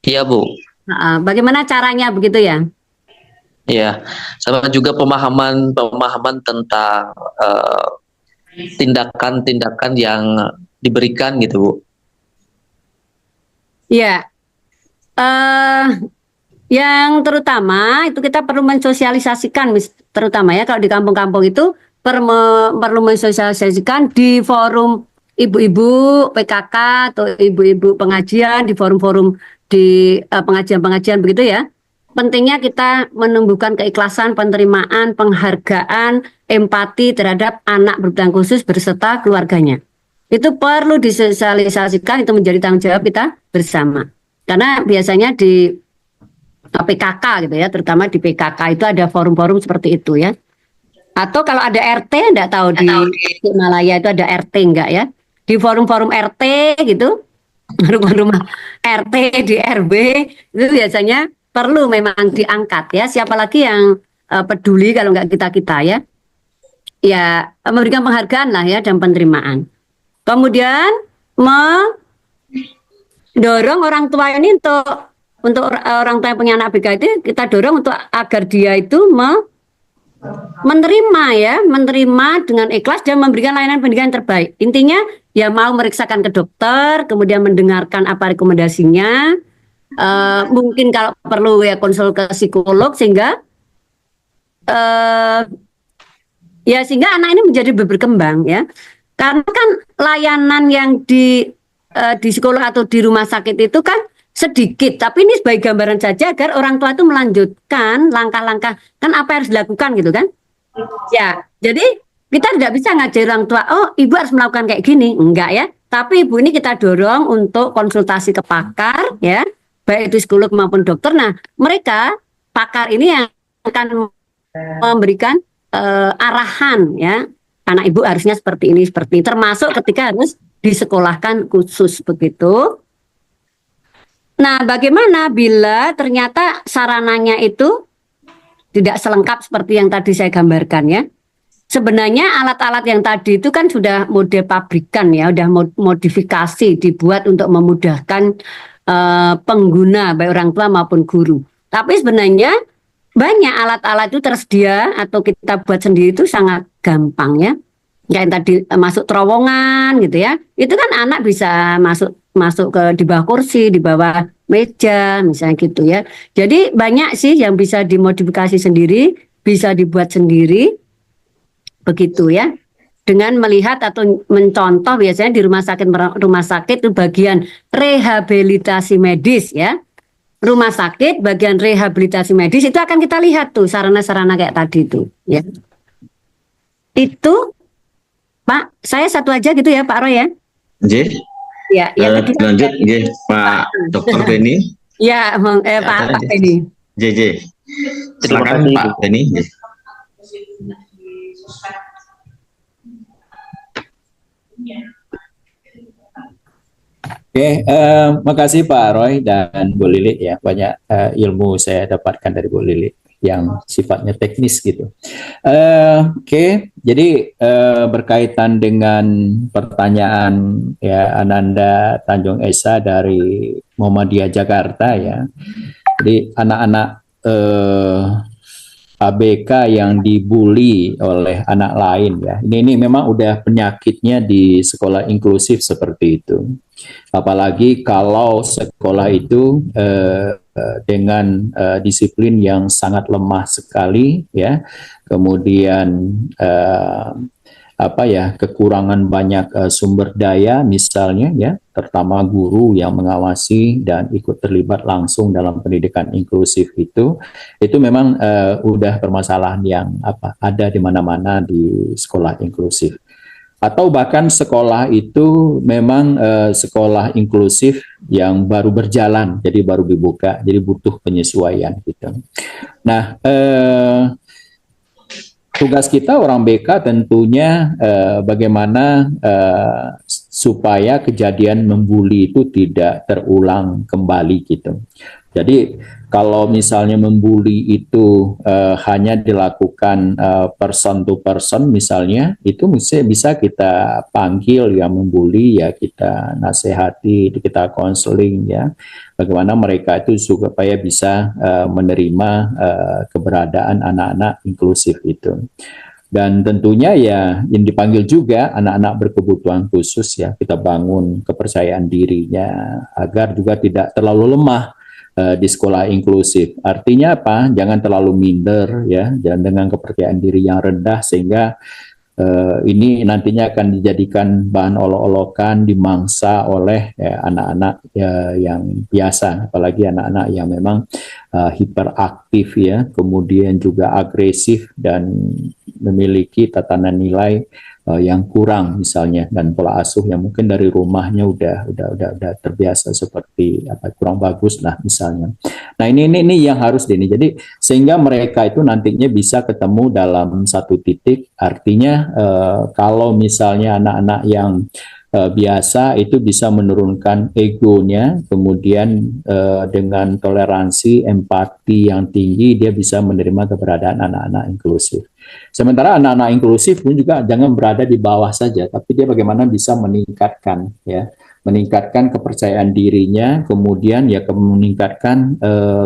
Iya Bu. Bagaimana caranya begitu ya? Iya, sama juga pemahaman tentang tindakan-tindakan yang diberikan gitu Bu. Iya. Yang terutama itu kita perlu mensosialisasikan, terutama ya kalau di kampung-kampung itu perlu mensosialisasikan di forum ibu-ibu PKK atau ibu-ibu pengajian, di forum-forum di pengajian-pengajian begitu ya. Pentingnya kita menumbuhkan keikhlasan, penerimaan, penghargaan, empati terhadap anak berkebutuhan khusus berserta keluarganya. Itu perlu disosialisasikan, itu menjadi tanggung jawab kita bersama. Karena biasanya di PKK gitu ya, terutama di PKK itu ada forum-forum seperti itu ya. Atau kalau ada RT, enggak tahu di Himalaya itu ada RT enggak ya? Di forum-forum RT gitu, rumah-rumah RT di RW itu biasanya perlu memang diangkat ya. Siapa lagi yang peduli kalau enggak kita ya? Ya memberikan penghargaan lah ya dan penerimaan. Kemudian mendorong orang tua ini untuk orang tua yang punya anak BK itu kita dorong untuk agar dia itu menerima dengan ikhlas dan memberikan layanan pendidikan terbaik. Intinya ya mau meriksakan ke dokter, kemudian mendengarkan apa rekomendasinya, mungkin kalau perlu ya konsul ke psikolog sehingga sehingga anak ini menjadi berkembang ya. Karena kan layanan yang di psikolog atau di rumah sakit itu kan sedikit, tapi ini sebagai gambaran saja agar orang tua itu melanjutkan langkah-langkah kan apa yang harus dilakukan gitu kan. Ya, jadi Kita tidak bisa ngajari orang tua, oh ibu harus melakukan kayak gini, enggak ya. Tapi ibu ini kita dorong untuk konsultasi ke pakar ya, baik itu psikolog maupun dokter. Nah, mereka pakar ini yang akan memberikan arahan ya. Anak ibu harusnya seperti ini, termasuk ketika harus disekolahkan khusus begitu. Nah, bagaimana bila ternyata sarananya itu tidak selengkap seperti yang tadi saya gambarkan ya? Sebenarnya alat-alat yang tadi itu kan sudah model pabrikan ya, sudah modifikasi dibuat untuk memudahkan pengguna baik orang tua maupun guru. Tapi sebenarnya banyak alat-alat itu tersedia atau kita buat sendiri itu sangat gampang ya. Kayak yang tadi masuk terowongan gitu ya. Itu kan anak bisa masuk ke di bawah kursi, di bawah meja misalnya gitu ya. Jadi banyak sih yang bisa dimodifikasi sendiri, bisa dibuat sendiri. Begitu ya, dengan melihat atau mencontoh biasanya di rumah sakit itu bagian rehabilitasi medis ya, rumah sakit bagian rehabilitasi medis itu akan kita lihat tuh sarana-sarana kayak tadi itu ya. Itu Pak, saya satu aja gitu ya Pak Roy ya. J. Ya, Lanjut J, Pak Dr. Beni. Ya, Pak Beni. JJ. Silakan Pak Beni. Oke, makasih Pak Roy dan Bu Lili ya, banyak ilmu saya dapatkan dari Bu Lili yang sifatnya teknis gitu. Oke, jadi berkaitan dengan pertanyaan ya Ananda Tanjung Esa dari Muhammadiyah Jakarta ya. Jadi anak-anak ABK yang dibully oleh anak lain ya. Ini memang udah penyakitnya di sekolah inklusif seperti itu. Apalagi kalau sekolah itu dengan disiplin yang sangat lemah sekali ya. Kemudian kekurangan banyak sumber daya misalnya ya, terutama guru yang mengawasi dan ikut terlibat langsung dalam pendidikan inklusif itu memang udah permasalahan yang ada di mana-mana di sekolah inklusif. Atau bahkan sekolah itu memang sekolah inklusif yang baru berjalan, jadi baru dibuka, jadi butuh penyesuaian gitu. Nah, tugas kita orang BK tentunya bagaimana supaya kejadian membuli itu tidak terulang kembali gitu. Jadi kalau misalnya membuli itu hanya dilakukan person to person misalnya, itu bisa kita panggil yang membuli ya, kita nasihati, kita konseling ya, bagaimana mereka itu supaya bisa menerima keberadaan anak-anak inklusif itu. Dan tentunya ya yang dipanggil juga anak-anak berkebutuhan khusus ya, kita bangun kepercayaan dirinya agar juga tidak terlalu lemah di sekolah inklusif. Artinya apa? Jangan terlalu minder ya, jangan dengan kepercayaan diri yang rendah sehingga ini nantinya akan dijadikan bahan olok-olokan, dimangsa oleh anak-anak yang biasa, apalagi anak-anak yang memang hiperaktif ya, kemudian juga agresif dan memiliki tatanan nilai yang kurang misalnya, dan pola asuh yang mungkin dari rumahnya udah terbiasa seperti kurang bagus lah misalnya. Nah ini yang harus jadi sehingga mereka itu nantinya bisa ketemu dalam satu titik. Artinya kalau misalnya anak-anak yang biasa itu bisa menurunkan egonya, kemudian dengan toleransi, empati yang tinggi dia bisa menerima keberadaan anak-anak inklusif. Sementara anak-anak inklusif pun juga jangan berada di bawah saja, tapi dia bagaimana bisa meningkatkan kepercayaan dirinya, kemudian ya meningkatkan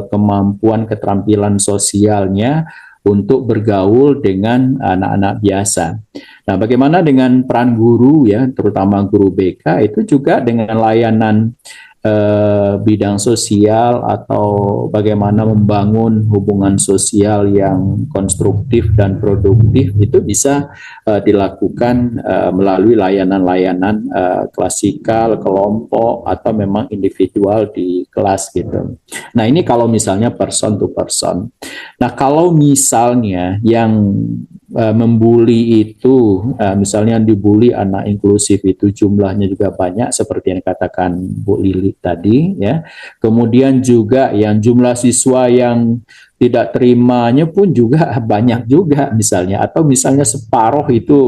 kemampuan keterampilan sosialnya untuk bergaul dengan anak-anak biasa. Nah, bagaimana dengan peran guru ya, terutama guru BK itu juga dengan layanan bidang sosial atau bagaimana membangun hubungan sosial yang konstruktif dan produktif itu bisa dilakukan melalui layanan-layanan klasikal, kelompok atau memang individual di kelas gitu. Nah ini kalau misalnya person to person. Nah kalau misalnya yang membuli itu, misalnya dibuli anak inklusif itu jumlahnya juga banyak seperti yang dikatakan Bu Lili tadi ya. Kemudian juga yang jumlah siswa yang tidak terimanya pun juga banyak juga misalnya, atau misalnya separuh itu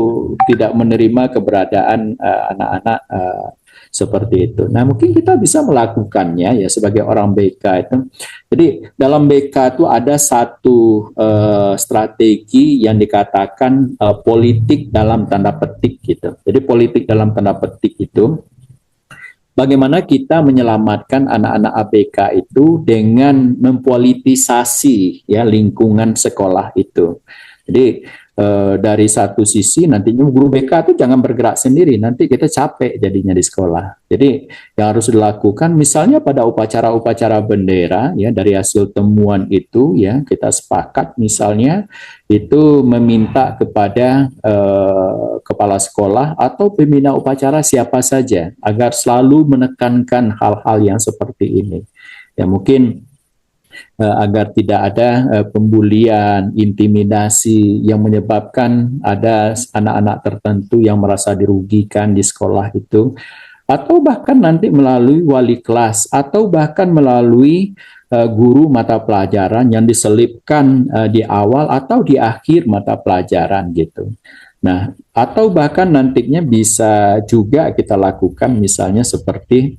tidak menerima keberadaan anak-anak seperti itu. Nah, mungkin kita bisa melakukannya ya sebagai orang BK itu. Jadi dalam BK itu ada satu strategi yang dikatakan politik dalam tanda petik gitu. Jadi politik dalam tanda petik itu bagaimana kita menyelamatkan anak-anak ABK itu dengan mempolitisasi ya lingkungan sekolah itu. Jadi dari satu sisi nantinya guru BK itu jangan bergerak sendiri, nanti kita capek jadinya di sekolah. Jadi yang harus dilakukan misalnya pada upacara-upacara bendera ya, dari hasil temuan itu ya kita sepakat misalnya itu meminta kepada kepala sekolah atau pembina upacara siapa saja agar selalu menekankan hal-hal yang seperti ini. Ya mungkin agar tidak ada pembulian, intimidasi yang menyebabkan ada anak-anak tertentu yang merasa dirugikan di sekolah itu, atau bahkan nanti melalui wali kelas, atau bahkan melalui guru mata pelajaran yang diselipkan di awal atau di akhir mata pelajaran gitu. Nah, atau bahkan nantinya bisa juga kita lakukan misalnya seperti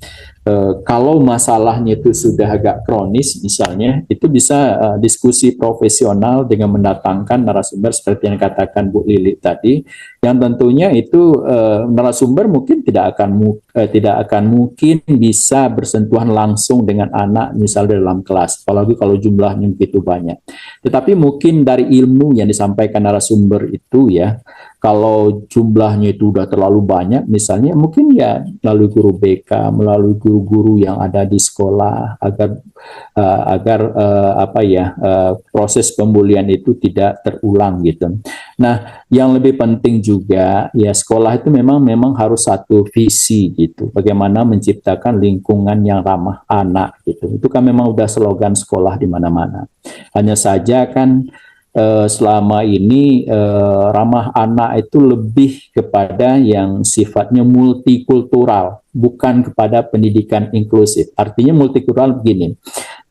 kalau masalahnya itu sudah agak kronis misalnya, itu bisa diskusi profesional dengan mendatangkan narasumber seperti yang dikatakan Bu Lili tadi, yang tentunya itu narasumber mungkin tidak akan mungkin bisa bersentuhan langsung dengan anak misalnya dalam kelas, apalagi kalau jumlahnya begitu banyak. Tetapi mungkin dari ilmu yang disampaikan narasumber itu ya, kalau jumlahnya itu udah terlalu banyak, misalnya mungkin ya melalui guru BK, melalui guru-guru yang ada di sekolah agar proses pembulian itu tidak terulang gitu. Nah, yang lebih penting juga ya sekolah itu memang harus satu visi gitu. Bagaimana menciptakan lingkungan yang ramah anak gitu. Itu kan memang udah slogan sekolah di mana-mana. Hanya saja kan selama ini ramah anak itu lebih kepada yang sifatnya multikultural, bukan kepada pendidikan inklusif. Artinya multikultural begini.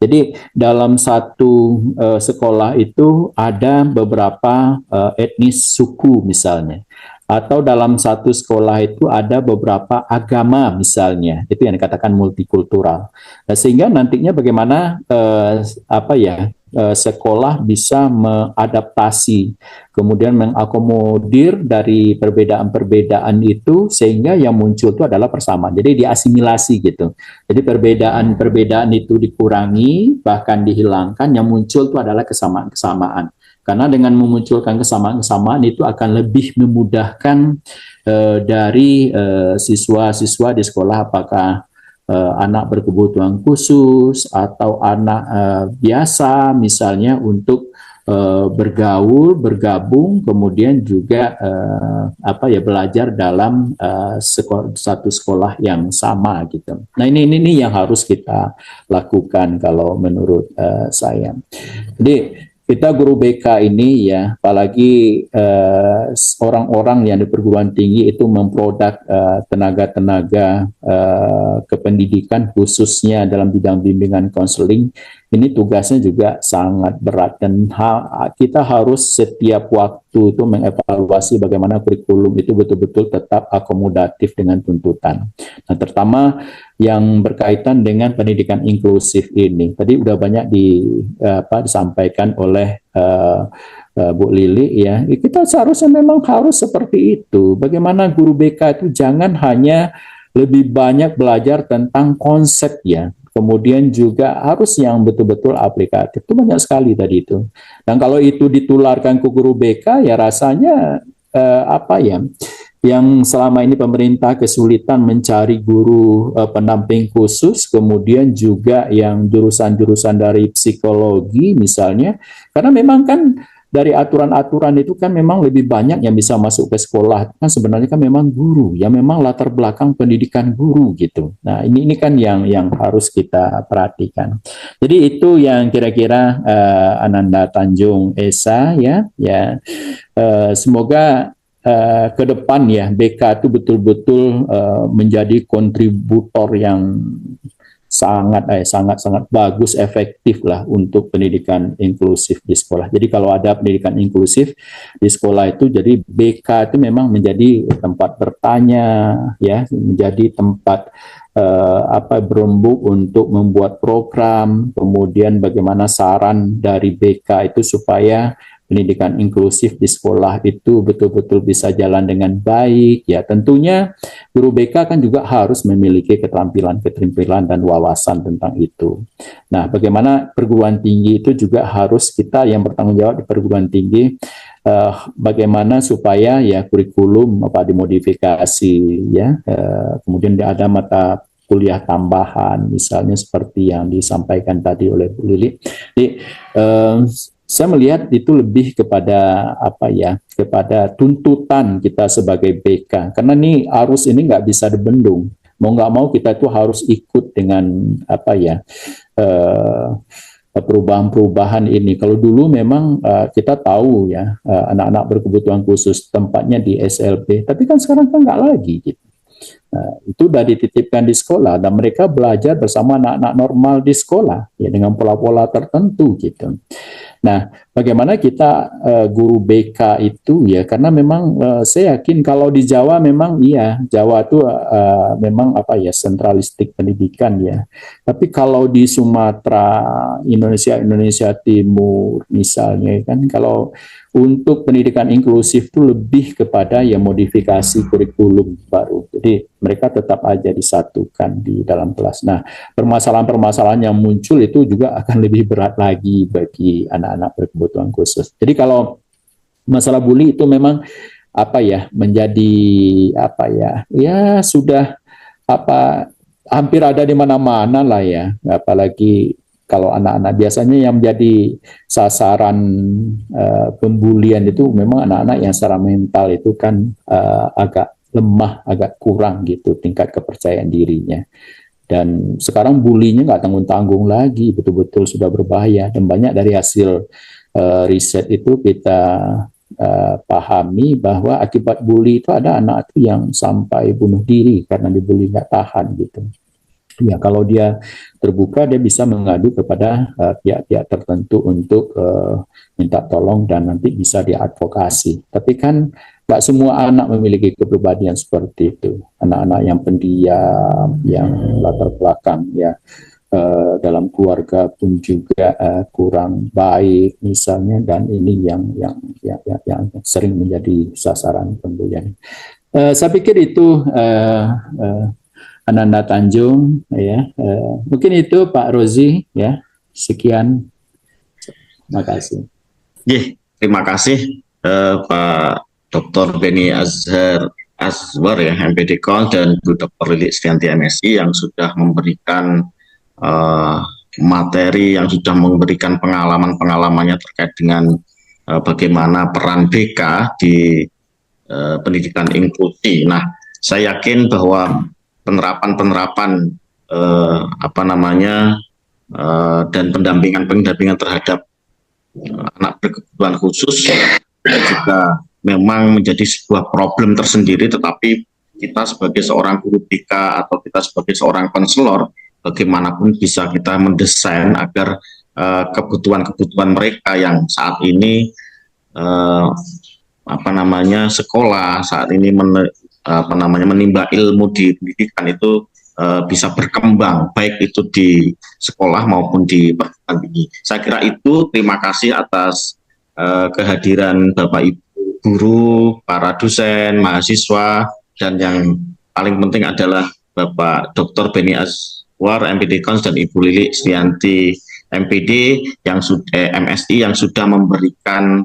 Jadi dalam satu sekolah itu ada beberapa etnis suku misalnya. Atau dalam satu sekolah itu ada beberapa agama misalnya. Itu yang dikatakan multikultural. Nah, sehingga nantinya bagaimana sekolah bisa mengadaptasi, kemudian mengakomodir dari perbedaan-perbedaan itu sehingga yang muncul itu adalah persamaan. Jadi diasimilasi gitu. Jadi perbedaan-perbedaan itu dikurangi, bahkan dihilangkan, yang muncul itu adalah kesamaan-kesamaan. Karena dengan memunculkan kesamaan-kesamaan itu akan lebih memudahkan dari siswa-siswa di sekolah, apakah anak berkebutuhan khusus atau anak biasa misalnya, untuk bergaul, bergabung, kemudian juga belajar dalam satu sekolah yang sama gitu. Nah ini yang harus kita lakukan kalau menurut saya. Jadi kita guru BK ini ya, apalagi orang-orang yang di perguruan tinggi itu memproduk tenaga-tenaga kependidikan khususnya dalam bidang bimbingan konseling, ini tugasnya juga sangat berat dan kita harus setiap waktu itu mengevaluasi bagaimana kurikulum itu betul-betul tetap akomodatif dengan tuntutan. Nah, terutama yang berkaitan dengan pendidikan inklusif ini. Tadi udah banyak disampaikan oleh Bu Lili ya. Kita seharusnya memang harus seperti itu. Bagaimana guru BK itu jangan hanya lebih banyak belajar tentang konsep ya. Kemudian juga harus yang betul-betul aplikatif. Itu banyak sekali tadi itu. Dan kalau itu ditularkan ke guru BK ya rasanya yang selama ini pemerintah kesulitan mencari guru pendamping khusus, kemudian juga yang jurusan-jurusan dari psikologi misalnya, karena memang kan dari aturan-aturan itu kan memang lebih banyak yang bisa masuk ke sekolah. Kan sebenarnya kan memang guru, yang memang latar belakang pendidikan guru gitu. Nah, ini kan yang harus kita perhatikan. Jadi itu yang kira-kira Ananda Tanjung Esa ya. Semoga ke depan ya BK itu betul-betul menjadi kontributor yang sangat bagus, efektif lah untuk pendidikan inklusif di sekolah. Jadi kalau ada pendidikan inklusif di sekolah itu, jadi BK itu memang menjadi tempat bertanya, ya, menjadi tempat berembuk untuk membuat program, kemudian bagaimana saran dari BK itu supaya pendidikan inklusif di sekolah itu betul-betul bisa jalan dengan baik. Ya, tentunya guru BK kan juga harus memiliki keterampilan dan wawasan tentang itu. Nah, bagaimana perguruan tinggi itu juga harus kita yang bertanggung jawab di perguruan tinggi, bagaimana supaya ya kurikulum dimodifikasi, ya, kemudian ada mata kuliah tambahan, misalnya seperti yang disampaikan tadi oleh Bu Lili. Jadi, saya melihat itu lebih kepada kepada tuntutan kita sebagai BK, karena arus ini nggak bisa dibendung. Mau nggak mau kita itu harus ikut dengan perubahan-perubahan ini. Kalau dulu memang kita tahu ya, anak-anak berkebutuhan khusus tempatnya di SLB, tapi kan sekarang kan nggak lagi gitu. Itu sudah dititipkan di sekolah dan mereka belajar bersama anak-anak normal di sekolah ya, dengan pola-pola tertentu gitu. Nah, bagaimana kita guru BK itu ya, karena memang saya yakin kalau di Jawa memang iya, Jawa itu memang sentralistik pendidikan ya. Tapi kalau di Sumatera, Indonesia Timur misalnya kan, kalau untuk pendidikan inklusif itu lebih kepada ya modifikasi kurikulum baru. Jadi mereka tetap aja disatukan di dalam kelas. Nah, permasalahan-permasalahan yang muncul itu juga akan lebih berat lagi bagi anak-anak berkebutuhan khusus. Jadi kalau masalah bully itu memang menjadi sudah hampir ada di mana-mana lah ya, apalagi kalau anak-anak biasanya yang menjadi sasaran pembulian itu memang anak-anak yang secara mental itu kan agak lemah, agak kurang gitu tingkat kepercayaan dirinya. Dan sekarang bulinya nggak tanggung-tanggung lagi, betul-betul sudah berbahaya. Dan banyak dari hasil riset itu kita pahami bahwa akibat bully itu ada anak itu yang sampai bunuh diri karena dibully nggak tahan gitu. Ya, kalau dia terbuka, dia bisa mengadu kepada pihak-pihak tertentu untuk minta tolong dan nanti bisa diadvokasi. Tapi kan nggak semua anak memiliki kepribadian seperti itu. Anak-anak yang pendiam, yang latar belakang ya dalam keluarga pun juga kurang baik misalnya, dan ini yang sering menjadi sasaran pembulian. Saya pikir itu Ananda Tanjung ya, mungkin itu Pak Rozi ya, sekian, terima kasih. Terima kasih Pak Dr. Beni Azwar ya, MPD Cons, dan Bu Dr. Lili Setianti MSI yang sudah memberikan materi, yang sudah memberikan pengalaman-pengalamannya terkait dengan bagaimana peran BK di pendidikan inklusi. Nah, saya yakin bahwa penerapan dan pendampingan terhadap anak berkebutuhan khusus juga memang menjadi sebuah problem tersendiri, tetapi kita sebagai seorang guru BK atau kita sebagai seorang konselor, bagaimanapun bisa kita mendesain agar kebutuhan-kebutuhan mereka yang saat ini sekolah saat ini menimba ilmu di pendidikan itu bisa berkembang, baik itu di sekolah maupun di perguruan tinggi. Saya kira itu. Terima kasih atas kehadiran Bapak Ibu guru, para dosen, mahasiswa, dan yang paling penting adalah Bapak Dr. Beni Azwar MPD Cons dan Ibu Lili Setianti MPD MSI yang sudah memberikan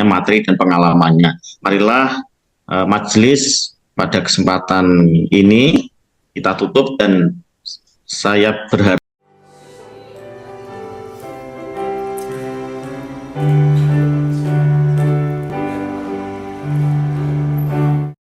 materi dan pengalamannya. Marilah majelis pada kesempatan ini kita tutup, dan saya berharap